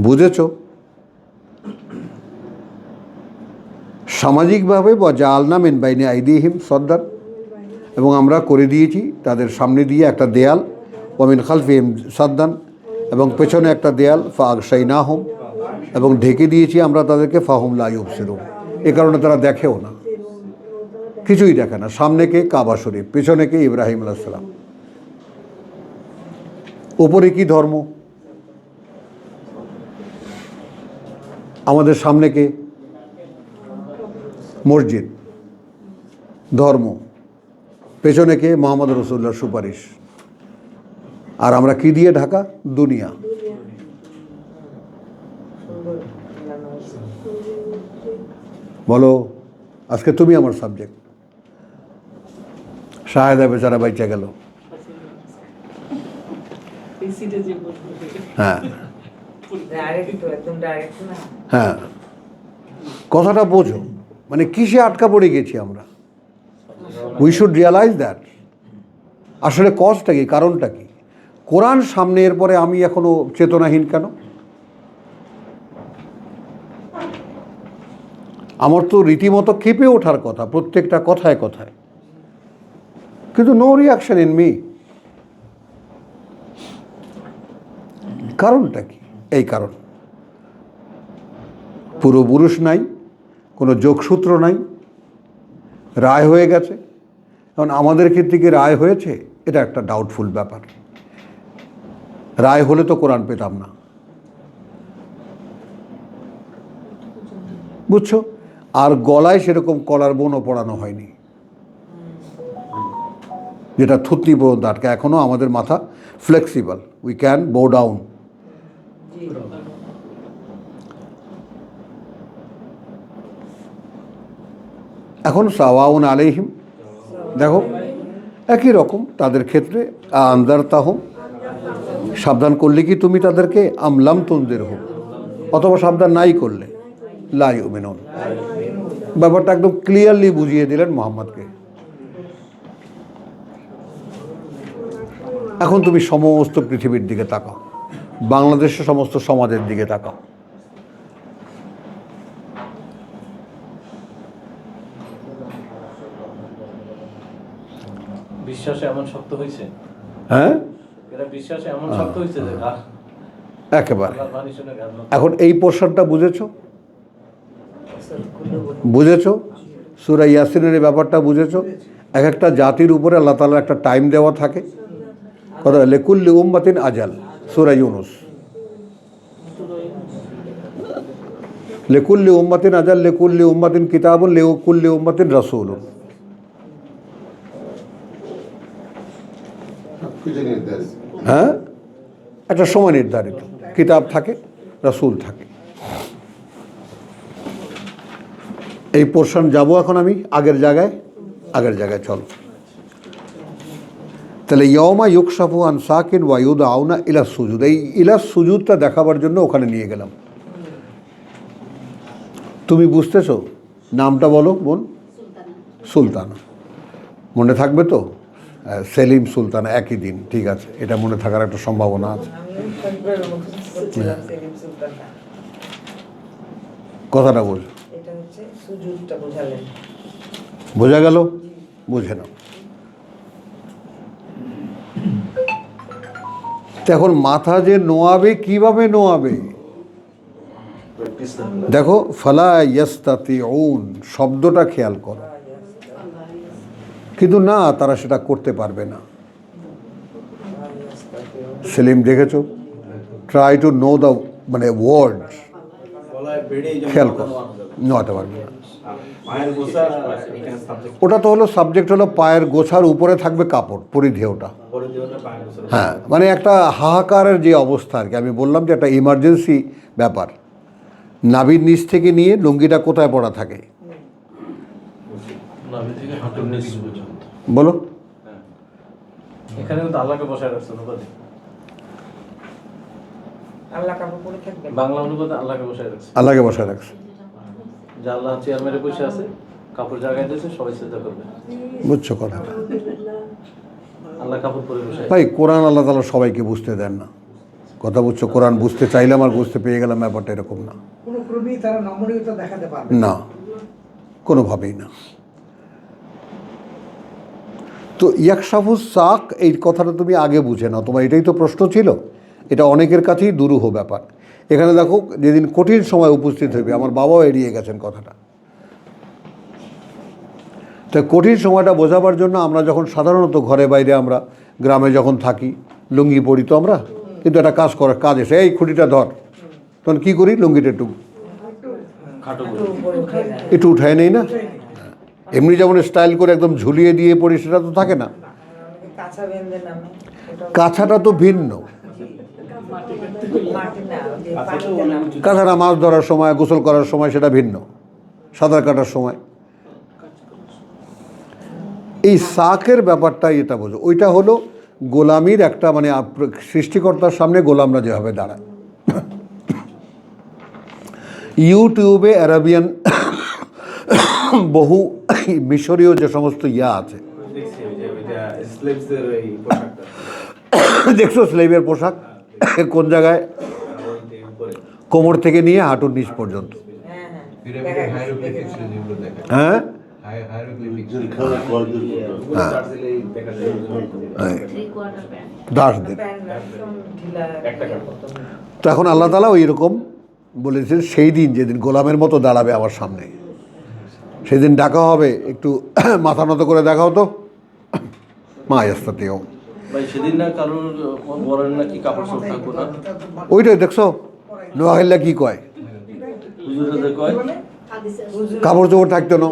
বুঝেছো? সামাজিকভাবে বা জালনা মিন বাইনি আইদিহিম সদ্দান, এবং আমরা করে দিয়েছি তাদের সামনে দিয়ে একটা দেয়াল, ওয়ামিন খালফিহিম সাদ্দান, এবং পেছনে একটা দেয়াল, ফাগশাইনাহুম, এবং ঢেকে দিয়েছি আমরা তাদেরকে, ফাহুম লা ইউবসিরুন, এ কারণে তারা দেখেও না, কিছুই দেখে না। সামনে কে? কাবা শরীফ, পেছনে কে? ইব্রাহিম আলাইহিস সালাম। ওপরে কি ধর্ম? আমাদের সামনে কে? মসজিদ, ধর্ম। পেছনে কে? মুহাম্মদ রাসূলুল্লাহর সুপারিশ। আর আমরা কি দিয়ে ঢাকা? দুনিয়া। বলো, আজকে তুমি আমার সাবজেক্ট। শাহেদা বেচারা বাইচা গেল। হ্যাঁ হ্যাঁ, কথাটা বোঝো, মানে কিসে আটকা পড়ে গেছি আমরা। We should realise that. আসলে কজটা কি, কারণটা কি? কোরআন সামনে, এরপরে আমি এখনো চেতনাহীন কেন? আমার তো রীতিমতো ক্ষেপে ওঠার কথা প্রত্যেকটা কথায় কথায়, কিন্তু নো রিয়াকশন ইন মি। কারণটা কি? এই কারণ, পুরো পুরুষ নাই, কোনো যোগসূত্র নাই, রায় হয়ে গেছে। কারণ আমাদের ক্ষেত্রে কি রায় হয়েছে? এটা একটা ডাউটফুল ব্যাপার। রায় হলে তো কোরআন পেতাম না। বুঝছো? আর গলায় সেরকম কলার বোনও পড়ানো হয়নি, যেটা থুতনি পর্যন্ত আটকে। এখনও আমাদের মাথা ফ্লেক্সিবল, উই ক্যান বো ডাউন। এখন সাওয়াউন আলাইহিম, দেখো একই রকম তাদের ক্ষেত্রে, আন্দার তাহম, সাবধান করলে কি তুমি তাদেরকে, আমলাম তন্দের হোক, অথবা সাবধান নাই করলে, লা ইউমিনুন। ব্যাপারটা একদম ক্লিয়ারলি বুঝিয়ে দিলেন মোহাম্মদকে। এখন তুমি সমস্ত পৃথিবীর দিকে তাকাও, বাংলাদেশের সমস্ত সমাজের দিকে তাকাও। বিশ্বাসে এমন শক্ত হয়েছে, হ্যাঁ, এরা বিশ্বাসে এমন শক্ত হয়েছে যে একেবারে। আল্লাহর বাণী শুনে গান এখন এই পোর্শনটা বুঝেছো? বুঝেছো? সূরা ইয়াসিনের এই ব্যাপারটা বুঝেছো? এক একটা জাতির উপরে আল্লাহ তাআলার একটা টাইম দেওয়া থাকে। কথা লিকুল্লি উম্মাতিন আজাল, সূরা ইউনুস। লিকুল্লি উম্মাতিন আজাল, লিকুল্লি উম্মাতিন কিতাবুন, লিকুল্লি উম্মাতিন রাসূলুন। হ্যাঁ, একটা সময় নির্ধারিত, কিতাব থাকে, রাসূল থাকে। এই পোর্শন যাব এখন আমি আগের জায়গায় চলো। তাহলে ইয়মা ইউকশাফু আন সাকিন ওয়া ইউদআউনা ইলা সুজুদ, এই ইলা সুজুদটা দেখাবার জন্য ওখানে নিয়ে গেলাম। তুমি বুঝতেছো? নামটা বলো বোন। সুলতানা, মনে থাকবে তো? সেলিম সুলতানা, একই দিন, ঠিক আছে, এটা মনে থাকার একটা সম্ভাবনা আছে। কথাটা বোঝো, এটা হচ্ছে সুজুদটা বোঝালেন। বোঝা গেল? বুঝে নাও। তো এখন মাথা যে নোয়াবে, কিভাবে নোয়াবে? দেখো, ফালা ইয়াস্তাতিউন শব্দটা খেয়াল করো, কিন্তু না, তারা সেটা করতে পারবে না। সেলিম দেখেছো? ট্রাই টু নো দ্য মানে ওয়ার্ড, খেয়াল করো, নোয়াতে পারবে না। মায়ের গোসা এখানে সাবজেক্ট, ওটা তো হলো সাবজেক্ট, হলো পায়ের গোছার উপরে থাকবে কাপড়, পরিধেয়টা। পরে দিওটা পায়ের গোসা। হ্যাঁ, মানে একটা হাহাকারের যে অবস্থা আর কি, আমি বললাম যে একটা ইমার্জেন্সি ব্যাপার। নাভির নিচ থেকে নিয়ে লুঙ্গিটা কোথায় পড়া থাকে নাভি থেকে হাঁটুর নিচ পর্যন্ত। বলো? এখানে কিন্তু আল্লাহকে বসায় রাখছে অনুবাদে, আল্লাহ কাপড় পরে থাকবেন। বাংলা অনুবাদে আল্লাহকে বসায় রাখছে, আল্লাহকে বসায় রাখছে। যে আল্লাহ চেয়ার মেরে বসে আছে, কাপড় জায়গায় দিয়েছে, সবাই সিজদা করবে। বুঝছো কথাটা? আল্লাহ কাপড় পরে বসে আছে। ভাই, কোরআন আল্লাহ তাআলা সবাইকে বুঝতে দেন না। কথা বুঝছো? কোরআন বুঝতে চাইলাম আর বুঝতে পেয়ে গেলাম, ব্যাপারটা এরকম না। কোনো ক্রমেই তারা নমনীয়তা দেখাতে পারবে না, কোনোভাবেই না। তো ইয়াকশাফুস সাক, এই কথাটা তুমি আগে বুঝে নাও, তোমার এটাই তো প্রশ্ন ছিল। এটা অনেকের কাছেই দুরূহ ব্যাপার। এখানে দেখো, যেদিন কঠিন সময় উপস্থিত হইবে, আমার বাবাও এড়িয়ে গেছেন কথাটা। তো কঠিন সময়টা বোঝাবার জন্য আমরা যখন সাধারণত ঘরে বাইরে, আমরা গ্রামে যখন থাকি, লুঙ্গি পরি তো আমরা, কিন্তু একটা কাজ এসে, এই খুঁটিটা ধর, তখন কী করি? লুঙ্গিটা একটু উঠায় নেই না? এমনি যেমন স্টাইল করে একদম ঝুলিয়ে দিয়ে পড়ি, সেটা তো থাকে না। কাঁচা বেঁধে নামে, কাছাটা তো ভিন্ন। মাটি না, ওই যে পানিতে নামে। কাছাটা মাছ ধরার সময়, গোসল করার সময় সেটা ভিন্ন, সাঁতার কাটার সময়। এই সাকের ব্যাপারটা এটা বোঝো, ওইটা হলো গোলামির একটা মানে সৃষ্টিকর্তার সামনে গোলামরা যেভাবে দাঁড়ায়। ইউটিউবে অ্যারাবিয়ান বহু মিশরীয় যে সমস্ত আছে, দেখছি ওই যে ওইটা স্লেভসদের এই পোশাকটা দেখছো স্লেভের পোশাক কোন জায়গায়? কোমর থেকে নিয়ে হাঁটুর নিচ পর্যন্ত। হ্যাঁ হ্যাঁ, হ্যাঁ, চার্জেলেই দেখা যায়। দাসদের। প্যান্ট একদম ঢিলা একটা কাপড়। তো এখন আল্লাহ তাআলা ওই রকম বলেছেন, সেই দিন যেদিন গোলামের মতো দাঁড়াবে আমার সামনে, সেদিন ডাকা হবে, একটু মাথা নত করে দেখাও তো, মা ইয়াস্তাতিউ। ভাই সেদিন না কারোর বলেন নাকি কাপড় চোপড় থাকবো না, ওইটাই দেখছো, নোয়াহিল্লা কি কয়, হুজুরে কয় কাপড় চোপড় থাকতো না,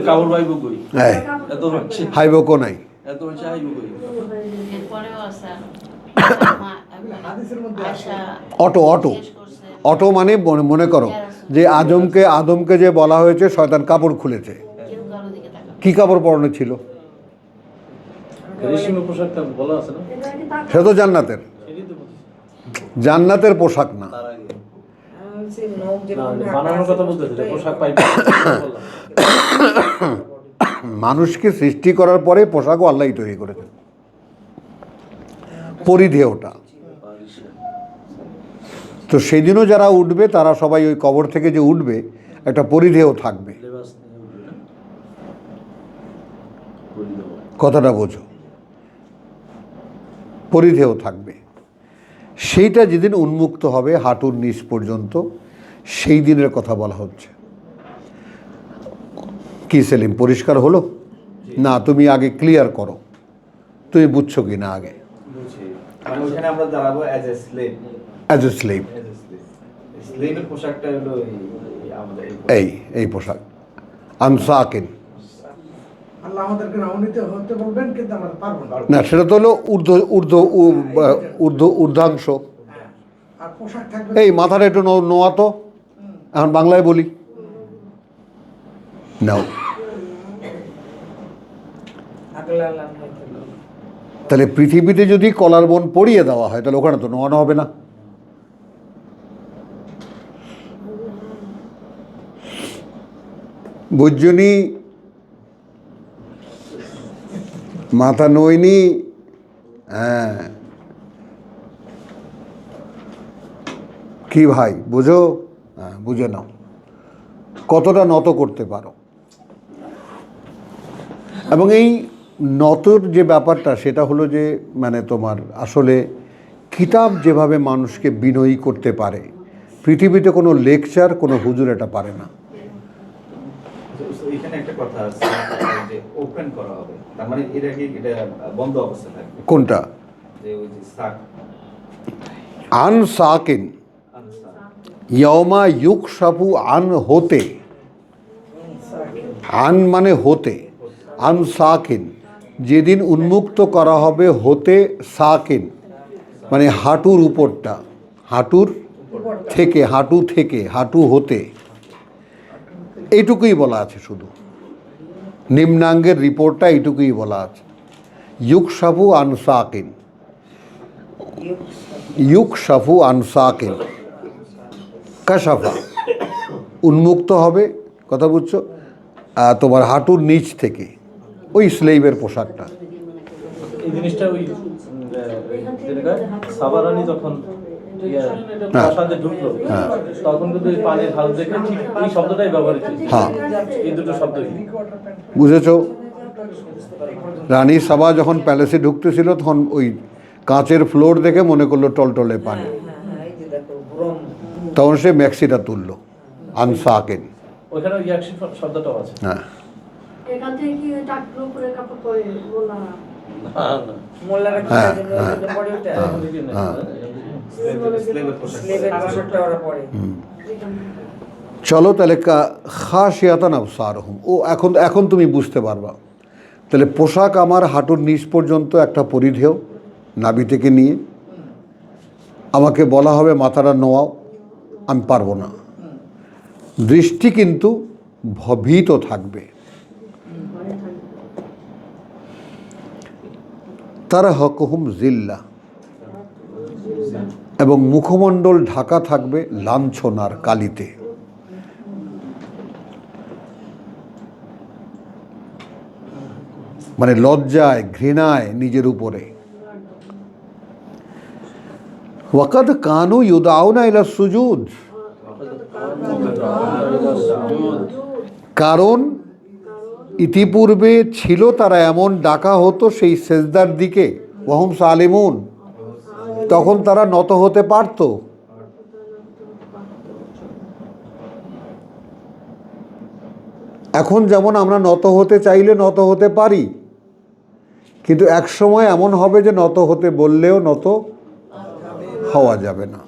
কাপড় পাইব কই, হ্যাঁ, এত হচ্ছে, হাইবকো নাই। এত হচ্ছে আইব কই। এরপরেও আছে হাদিসের মধ্যে আছে। আশা অটো অটো অটো মানে মনে করো যে আদমকে যে বলা হয়েছে শয়তান কাপড় খুলেছে, কেউ কারো দিকে তাকাবে কি কাপড় পরানো ছিল? রেশমি পোশাকটা বলা আছে না, সে তো জান্নাতের, সেটাই তো বলছি। জান্নাতের পোশাক না। তার আগে না, বানানোর কথা বলতেছে যে পোশাক পাইবে বললাম। মানুষকে সৃষ্টি করার পরে পোশাকও আল্লাহই তৈরি করেছেন, পরিধেয়টা। তো সেই দিনও যারা উঠবে তারা সবাই ওই কবর থেকে যে উঠবে একটা পরিধেয় থাকবে। লেবাস নিয়ে উঠবে না, পরিধেয়। কথাটা বোঝো, পরিধেয় থাকবে। সেইটা যেদিন উন্মুক্ত হবে হাঁটুর নিচ পর্যন্ত, সেই দিনের কথা বলা হচ্ছে। কি সেলিম, পরিষ্কার হলো? না, তুমি আগে ক্লিয়ার করো, তুমি বুঝছো কি না আগে। বুঝছি। মানে ওখানে আমরা দাঁড়াবো as a slave. As a slave, স্লেভের পোশাকটা হলো আমাদের এই পোশাক আনসাকিন। আল্লাহ আমাদেরকে নমনীয় হতে বলবেন, কিন্তু আমরা পারবো না। না, সেটা তো হলো ঊর্ধ্বাংশ। আর পোশাক থাকবে এই মাথাটা একটু নোয়া তো, এখন বাংলায় বলি নাও। তাহলে পৃথিবীতে যদি কলার বন পড়িয়ে দেওয়া হয় তাহলে ওখানে তো নোয়ানো হবে না। বুঝছনি? মাথা নইনি? হ্যাঁ, কি ভাই বুঝো? হ্যাঁ, বুঝে নাও কতটা নত করতে পারো। এবং এই নতর যে ব্যাপারটা সেটা হলো যে মানে তোমার আসলে কিতাব যেভাবে মানুষকে বিনয়ী করতে পারে, পৃথিবীতে কোনো লেকচার, কোনো হুজুর এটা পারে না। এখানে একটা কথা আছে যে ওপেন করা হবে, তার মানে এটা কি এটা বন্ধ অবস্থা থাকবে? কোনটা? যে ওই যে সাক আন সাকিন আনসা ইয়মা ইউকশাফু আন হতে, আন মানে হতে, আন সাকিন যেদিন উন্মুক্ত করা হবে হতে, সাকিন মানে হাঁটুর উপরটা, হাঁটুর থেকে, হাঁটু হতে, এইটুকুই বলা আছে শুধু। নিম্নাঙ্গের রিপোর্টটা এইটুকুই বলা আছে, ইউকশাফু আন সাকিন, ইউকশাফু আন সাকিন, কাশাফা উন্মুক্ত হবে, কথা বুঝছো? তোমার হাঁটুর নিচ থেকে, ওই স্লেভের পোশাকটা। এই জিনিসটা ওই যেটা সাবারানি যখন প্রাসাদে ঢুকলো তখন কিন্তু এই পানির হাল দেখে ঠিক এই শব্দটাই ব্যবহৃত হয়েছে। হ্যাঁ, এই দুটো শব্দই বুঝেছো? রানী সাবা যখন প্যালেসে ঢুকতেছিল তখন ওই কাঁচের ফ্লোর দেখে মনে করলো টলটলে পানি, তখন সে ম্যাক্সিটা তুললো, আনসাকেন। ওখানে ওই এক শব্দটাও আছে। হ্যাঁ, এখান থেকে কি টাকলো করে কাপড় পরে বললাম না না মোল্লারা কি হ্যাঁ, জন্য হ্যাঁ। ওইটা পরে ওটা হ্যাঁ, হ্যাঁ। স্লেভের পোশাক স্লেভের পোশাকটা ওরা পরে। চলো তাহলে খাসিয়াতান আবসারহুম, ও এখন তুমি বুঝতে পারবা। তাহলে পোশাক আমার হাঁটুর নিচ পর্যন্ত একটা পরিধেয়, নাভি থেকে নিয়ে আমাকে বলা হবে মাথাটা নোয়াও, আমি পারবো না। দৃষ্টি কিন্তু ভীত থাকবে। তারা হকহুম জিল্লা, এবং মুখমণ্ডল ঢাকা থাকবে লাঞ্ছনার কালিতে। মানে লজ্জায়, ঘৃণায় নিজের উপরে। ওয়াকাদ কানু ইউদাউনা ইলা সুজুদ, কারণ ইতিপূর্বে ছিল তারা এমন ডাকা হতো সেই সেজদার দিকে, ওয়াহুম সালিমুন, তখন তারা নত হতে পারত। এখন যেমন আমরা নত হতে চাইলে নত হতে পারি, কিন্তু এক সময় এমন হবে যে নত হতে বললেও নত হওয়া যাবে না।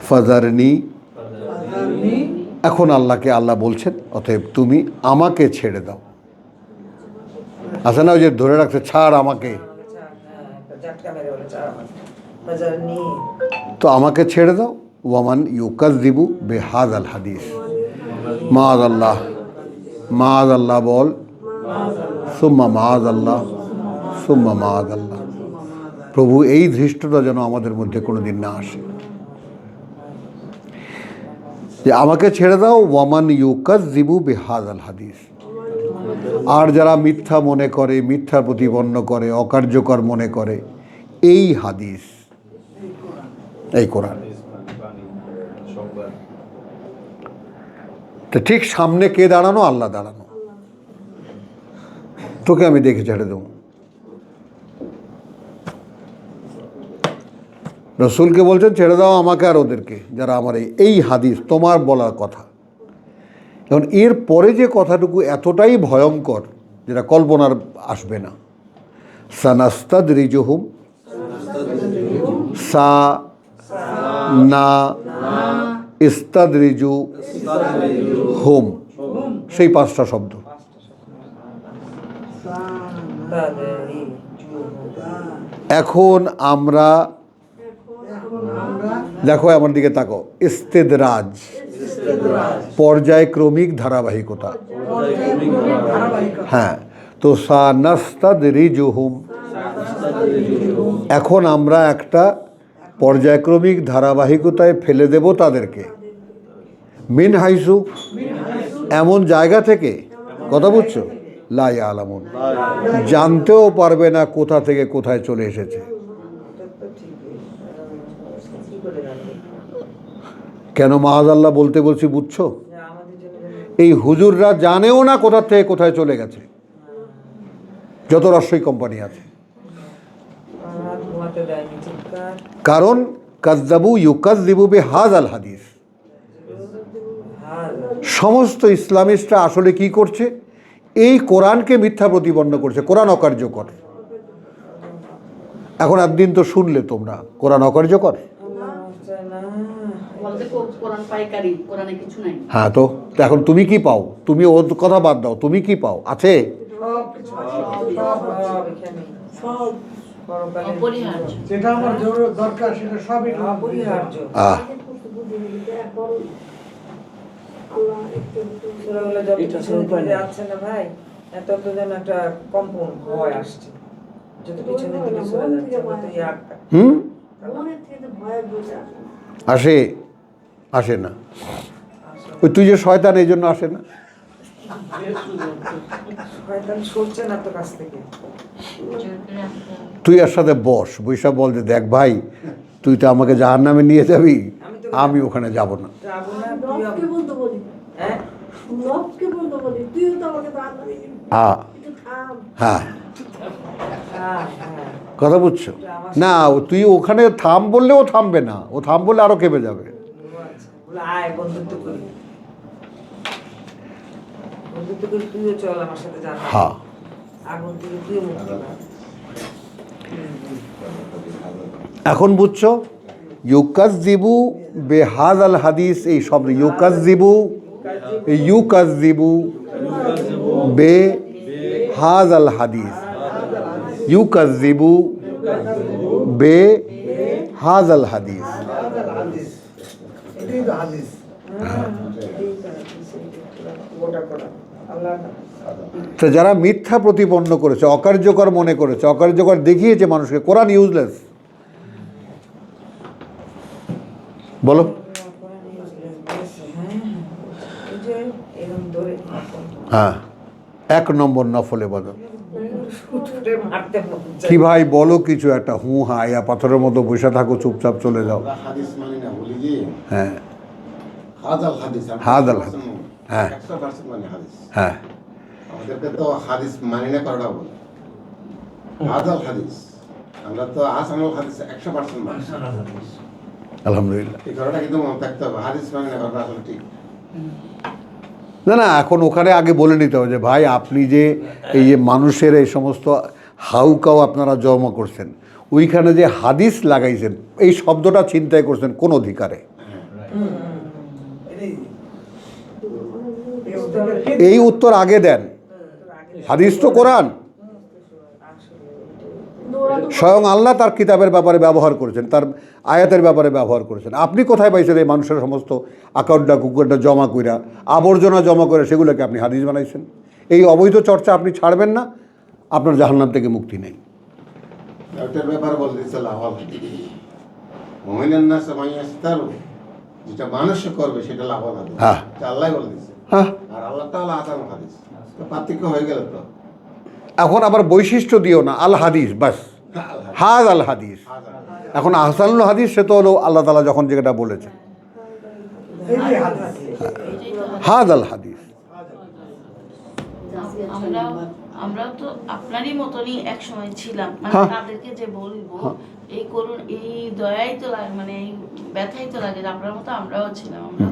ফাজারনি, এখন আল্লাহকে আল্লাহ বলছেন অতএব তুমি আমাকে ছেড়ে দাও। আছে না ওই যে ধরে রাখছে, ছাড় আমাকে, টাটকা মেরে বলে চারা মাছ বাজার নিয়ে তো আমাকে ছেড়ে দাও। ওয়ামান ইউকাযযিবু বিহাযাল হাদিস, মাআযাল্লাহ, মাআযাল্লাহ বল, সুম্মা মাআযাল্লাহ, সুম্মা মাআযাল্লাহ। প্রভু এই ধৃষ্টতা যেন আমাদের মধ্যে কোনোদিন না আসে যে আমাকে ছেড়ে দাও। ওয়ামান ইউকাযযিবু বিহাযাল হাদিস। আর যারা মিথ্যা মনে করে, মিথ্যা প্রতিপন্ন করে, অকার্যকর মনে করে এই হাদিস, এই কোরআন, তো ঠিক সামনে কে দাঁড়ানো? আল্লাহ দাঁড়ানো। তোকে আমি দেখে ছেড়ে দেবো। রসুলকে বলছেন ছেড়ে দাও আমাকে আর ওদেরকে, যারা আমার এই হাদিস তোমার বলার কথা। এখন এর পরে যে কথাটুকু এতটাই ভয়ঙ্কর যেটা কল্পনার আসবে না। সানাস্তাদরিজুহুম, সা না ইস্তাদরিজু হুম, সেই 5টা শব্দ। এখন আমরা দেখো আমার দিকে তাকো, ইস্তেদরাজ পর্যায়ক্রমিক ধারাবাহিকতা। হ্যাঁ, তো সানাস্তাদরিজুহুম, এখন আমরা একটা পর্যায়ক্রমিক ধারাবাহিকতায় ফেলে দেব তাদেরকে। মিন হাইসু, এমন জায়গা থেকে, কথা বুঝছো, লা ইয়ালামুন, জানতেও পারবে না কোথা থেকে কোথায় চলে এসেছে। কেন মাআযাল্লাহ বলতে বলছি বুঝছো? এই হুজুররা জানেও না কোথা থেকে কোথায় চলে গেছে, যত রসই কোম্পানি আছে। কারণ কাযযাবু ইউকাযযিবু বিহাযাল হাদিস। সমস্ত ইসলামিস্টরা আসলে কি করছে? এই কোরআনকে মিথ্যা প্রতিপন্ন করছে, কোরআন অকার্যকর। এখন একদিন তো শুনলে তোমরা কোরআন অকার্যকর। কোরআন পাইকারি, কোরআনে কিছু নাই। হ্যাঁ, তো এখন তুমি কি পাও? তুমি ওর কথা বাদ দাও, তুমি কি পাও? আছে অপরিহার্য। যেটা আমার দরকার সেটা সবই অপরিহার্য। যাচ্ছে না ভাই, এত তো যেন একটা কম্পন ভয় আসছে, যত পিছনে দিকে চলে যাচ্ছে। হুম, মনের থেকে ভয় বোঝা আসে, আসে না। ওই তুই যে শয়তান, এই জন্য আসে না। শয়তান সরছে না তো কাছ থেকে। তুই এর সাথে বস, বৈশা বল যে দেখ ভাই, তুই তো আমাকে জাহান্নামে নিয়ে যাবি, আমি ওখানে যাব না। যাবো না, তুই রবকে বলতে বলি, হ্যাঁ রবকে বলতে বলি, তুইও তো আমাকে দান দিবি, হ্যাঁ একটু থাম। হ্যাঁ, হ্যাঁ, কথা বুঝছো না? তুই ওখানে থাম বললেও থামবে না, ও থাম বললে আরো কেঁপে যাবে। বলে আয় বন্ধুত্ব করি, বন্ধুত্ব করি, তুইও চল আমার সাথে যা। হ্যাঁ, আগুন থেকে তুইও মুক্তি পা। এখন বুঝছো? ইউকাযযিবু বিহাযাল হাদিস, এই শব্দ ইউকাযযিবু, ইউকাযযিবু বিহাযাল হাদিস, ইউকাযযিবু বিহাযাল হাদিস। এটাই তো হাদিস। তো যারা মিথ্যা প্রতিপন্ন করেছে, অকার্যকর মনে করেছে, অকার্যকর দেখিয়েছে মানুষকে, কোরআন ইউজলেস। বলো, হ্যাঁ, 1 নম্বর নফলে বদল। কি ভাই বলো কিছু একটা, হু হা ইয়া পাথরের মতো বসে থাকো, চুপচাপ চলে যাও। হাদিস মানি না বলি যে হ্যাঁ, হাজাল হাদিস, হাজাল হাদিস, হ্যাঁ 100% মানে হাদিস। হ্যাঁ, আমাদেরকে তো হাদিস মানি না করাটা বলে হাজাল হাদিস, আমরা তো আসানুল হাদিস 100% মানি। আলহামদুলিল্লাহ। এই কথাটা কিন্তু মনে থাকতে হবে, হাদিস মানি না করাটা আসলে ঠিক না না, এখন ওখানে আগে বলে নিতে হবে যে ভাই আপনি যে এই যে মানুষের এই সমস্ত হাউকাও আপনারা জমা করছেন, ওইখানে যে হাদিস লাগাইছেন, এই শব্দটা চিন্তাই করছেন কোন অধিকারে? এই উত্তর আগে দেন। হাদিস তো কোরআন, স্বয়ং আল্লাহ তার কিতাবের ব্যাপারে ব্যবহার করেছেন, তার আয়াতের ব্যাপারে ব্যবহার করেছেন। আপনি কোথায় পাইছেন এই মানুষের সমস্ত আকাউন্টটা কুকুরটা জমা কইরা, আবর্জনা জমা করে সেগুলোকে আপনি হাদিস বানাইছেন? এই অবৈধ চর্চা আপনি ছাড়বেন না, আপনার জাহান্নাম থেকে মুক্তি নেই। এটার ব্যাপারে বলতেছে লাহওয়াল হাদিস। মুমিনান নাস মাইয়াস্তারু, যেটা মানুষ করবে সেটা লাহওয়াল হাদিস। হ্যাঁ। এটা আল্লাহ বলতেছে। হ্যাঁ, আর আল্লাহ তাআলা আসানুল হাদিস। তো পার্থক্য হয়ে গেল তো। এখন আবার বৈশিষ্ট্য দিও না, আল হাদিস বাস, হাজ আল হাদিস। এখন আহসানুল হাদিস সে তো হলো আল্লাহ তাআলা যখন যেটা বলেছে, এই যে হাদিস। হাজ আল হাদিস। আমরাও তো আপনারই মতনই এক সময় ছিলাম, মানে হ্যাঁ। তাদেরকে যে বলবো এই করুন, এই দয়াই তো লাগে, মানে এই ব্যথাই তো লাগে, আপনার মতো আমরাও ছিলাম। আমরা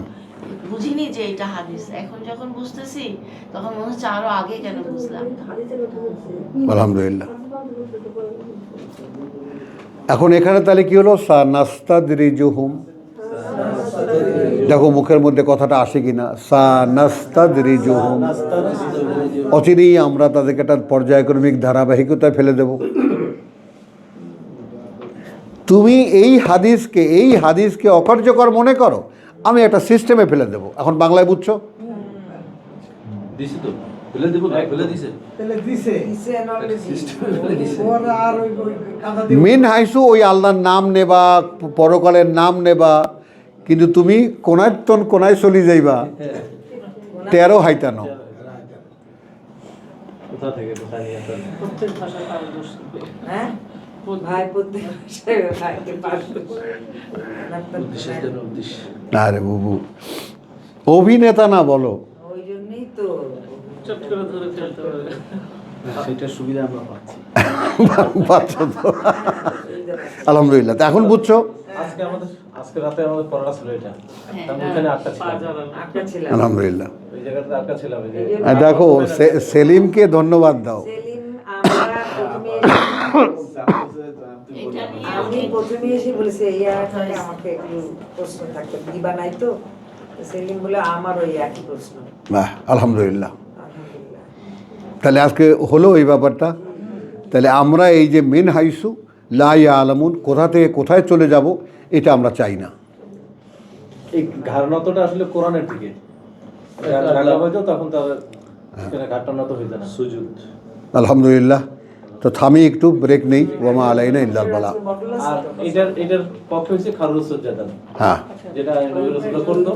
বুঝিনি যে এটা হাদিস, এখন যখন বুঝতেছি তখন মনে হচ্ছে আরো আগে কেন বুঝলাম। আলহামদুলিল্লাহ। এখন এখানে তাহলে কি হলো? সানাস্তাদরিজুহুম, দেখো মুখের মধ্যে কথাটা আসে কিনা, সানাস্তাদরিজুহুম, অচিরেই আমরা তাদেরকে একটা পর্যায়ক্রমিক ধারাবাহিকতায় ফেলে দেব। তুমি এই হাদিসকে অকার্যকর মনে করো, আমি একটা সিস্টেমে ফেলে দেব। এখন বাংলায় বুঝছো? দিছি তো, ফেলে দেবো না, ফেলে দিছে। তাহলে দিছে। দিছে ওরা আর ওই কাঁদা দিয়ে মিন হাইসু, ওই আল্লাহর নাম নেবা, পরকালের নাম নেবা, কিন্তু তুমি কোনায় চলি যাইবা 13 হাইতানো। কোথা থেকে কোথায় নিয়ে আসেন? প্রত্যেক ভাষা পারদর্শী। হ্যাঁ ভাই প্রত্যেক ভাইকে পাস উদ্দেশ্যে যেন উদ্দেশ্য। না রে বুবু, অভিনেতা না বলো। ওই জন্যই তো চট করে ধরে ফেলতে হবে। সেটার সুবিধা আমরা পাচ্ছি। পাচ্ছো তো? আলহামদুলিল্লাহ। তা এখন বুঝছো? আজকে রাতে আমাদের পড়া ছিল এটা। আমি ওখানে আটকা ছিলাম। আটকা ছিলাম। আলহামদুলিল্লাহ। ওই জায়গাটাতে আটকা ছিলাম। এই যে আর দেখো সেলিমকে ধন্যবাদ দাও। সেলিম, আমরা প্রথমে এটা নিয়ে আমি প্রথমে এসে বলেছি এই আয়াতটাকে আমাকে একটু প্রশ্ন থাকতো, দিবা নাই তো? তো সেলিম বলে আমার ওই একই প্রশ্ন। বাহ, আলহামদুলিল্লাহ। আলহামদুলিল্লাহ। তাহলে আজকে হলো এই ব্যাপারটা। তাহলে আমরা এই যে মিন হাইসু লা ইয়ালামুন, কোথা থেকে কোথায় চলে যাব, এটা আমরা চাই না। এই ঘাড়নতটা আসলে কোরআনের দিকে ঘাড়া হয়তো তখন তাদের ঘাটটা নত হইতো না। সুজুদ। আলহামদুলিল্লাহ। তো থামি একটু, ব্রেক নেই। ওয়ামা আলাইনা ইল্লাল বালা। বটল আছে আর তো? এটার পক্ষে হচ্ছে খারুস সুজ্জাদান, হ্যাঁ, যেটা নবী রাসূলুল্লাহ করতো।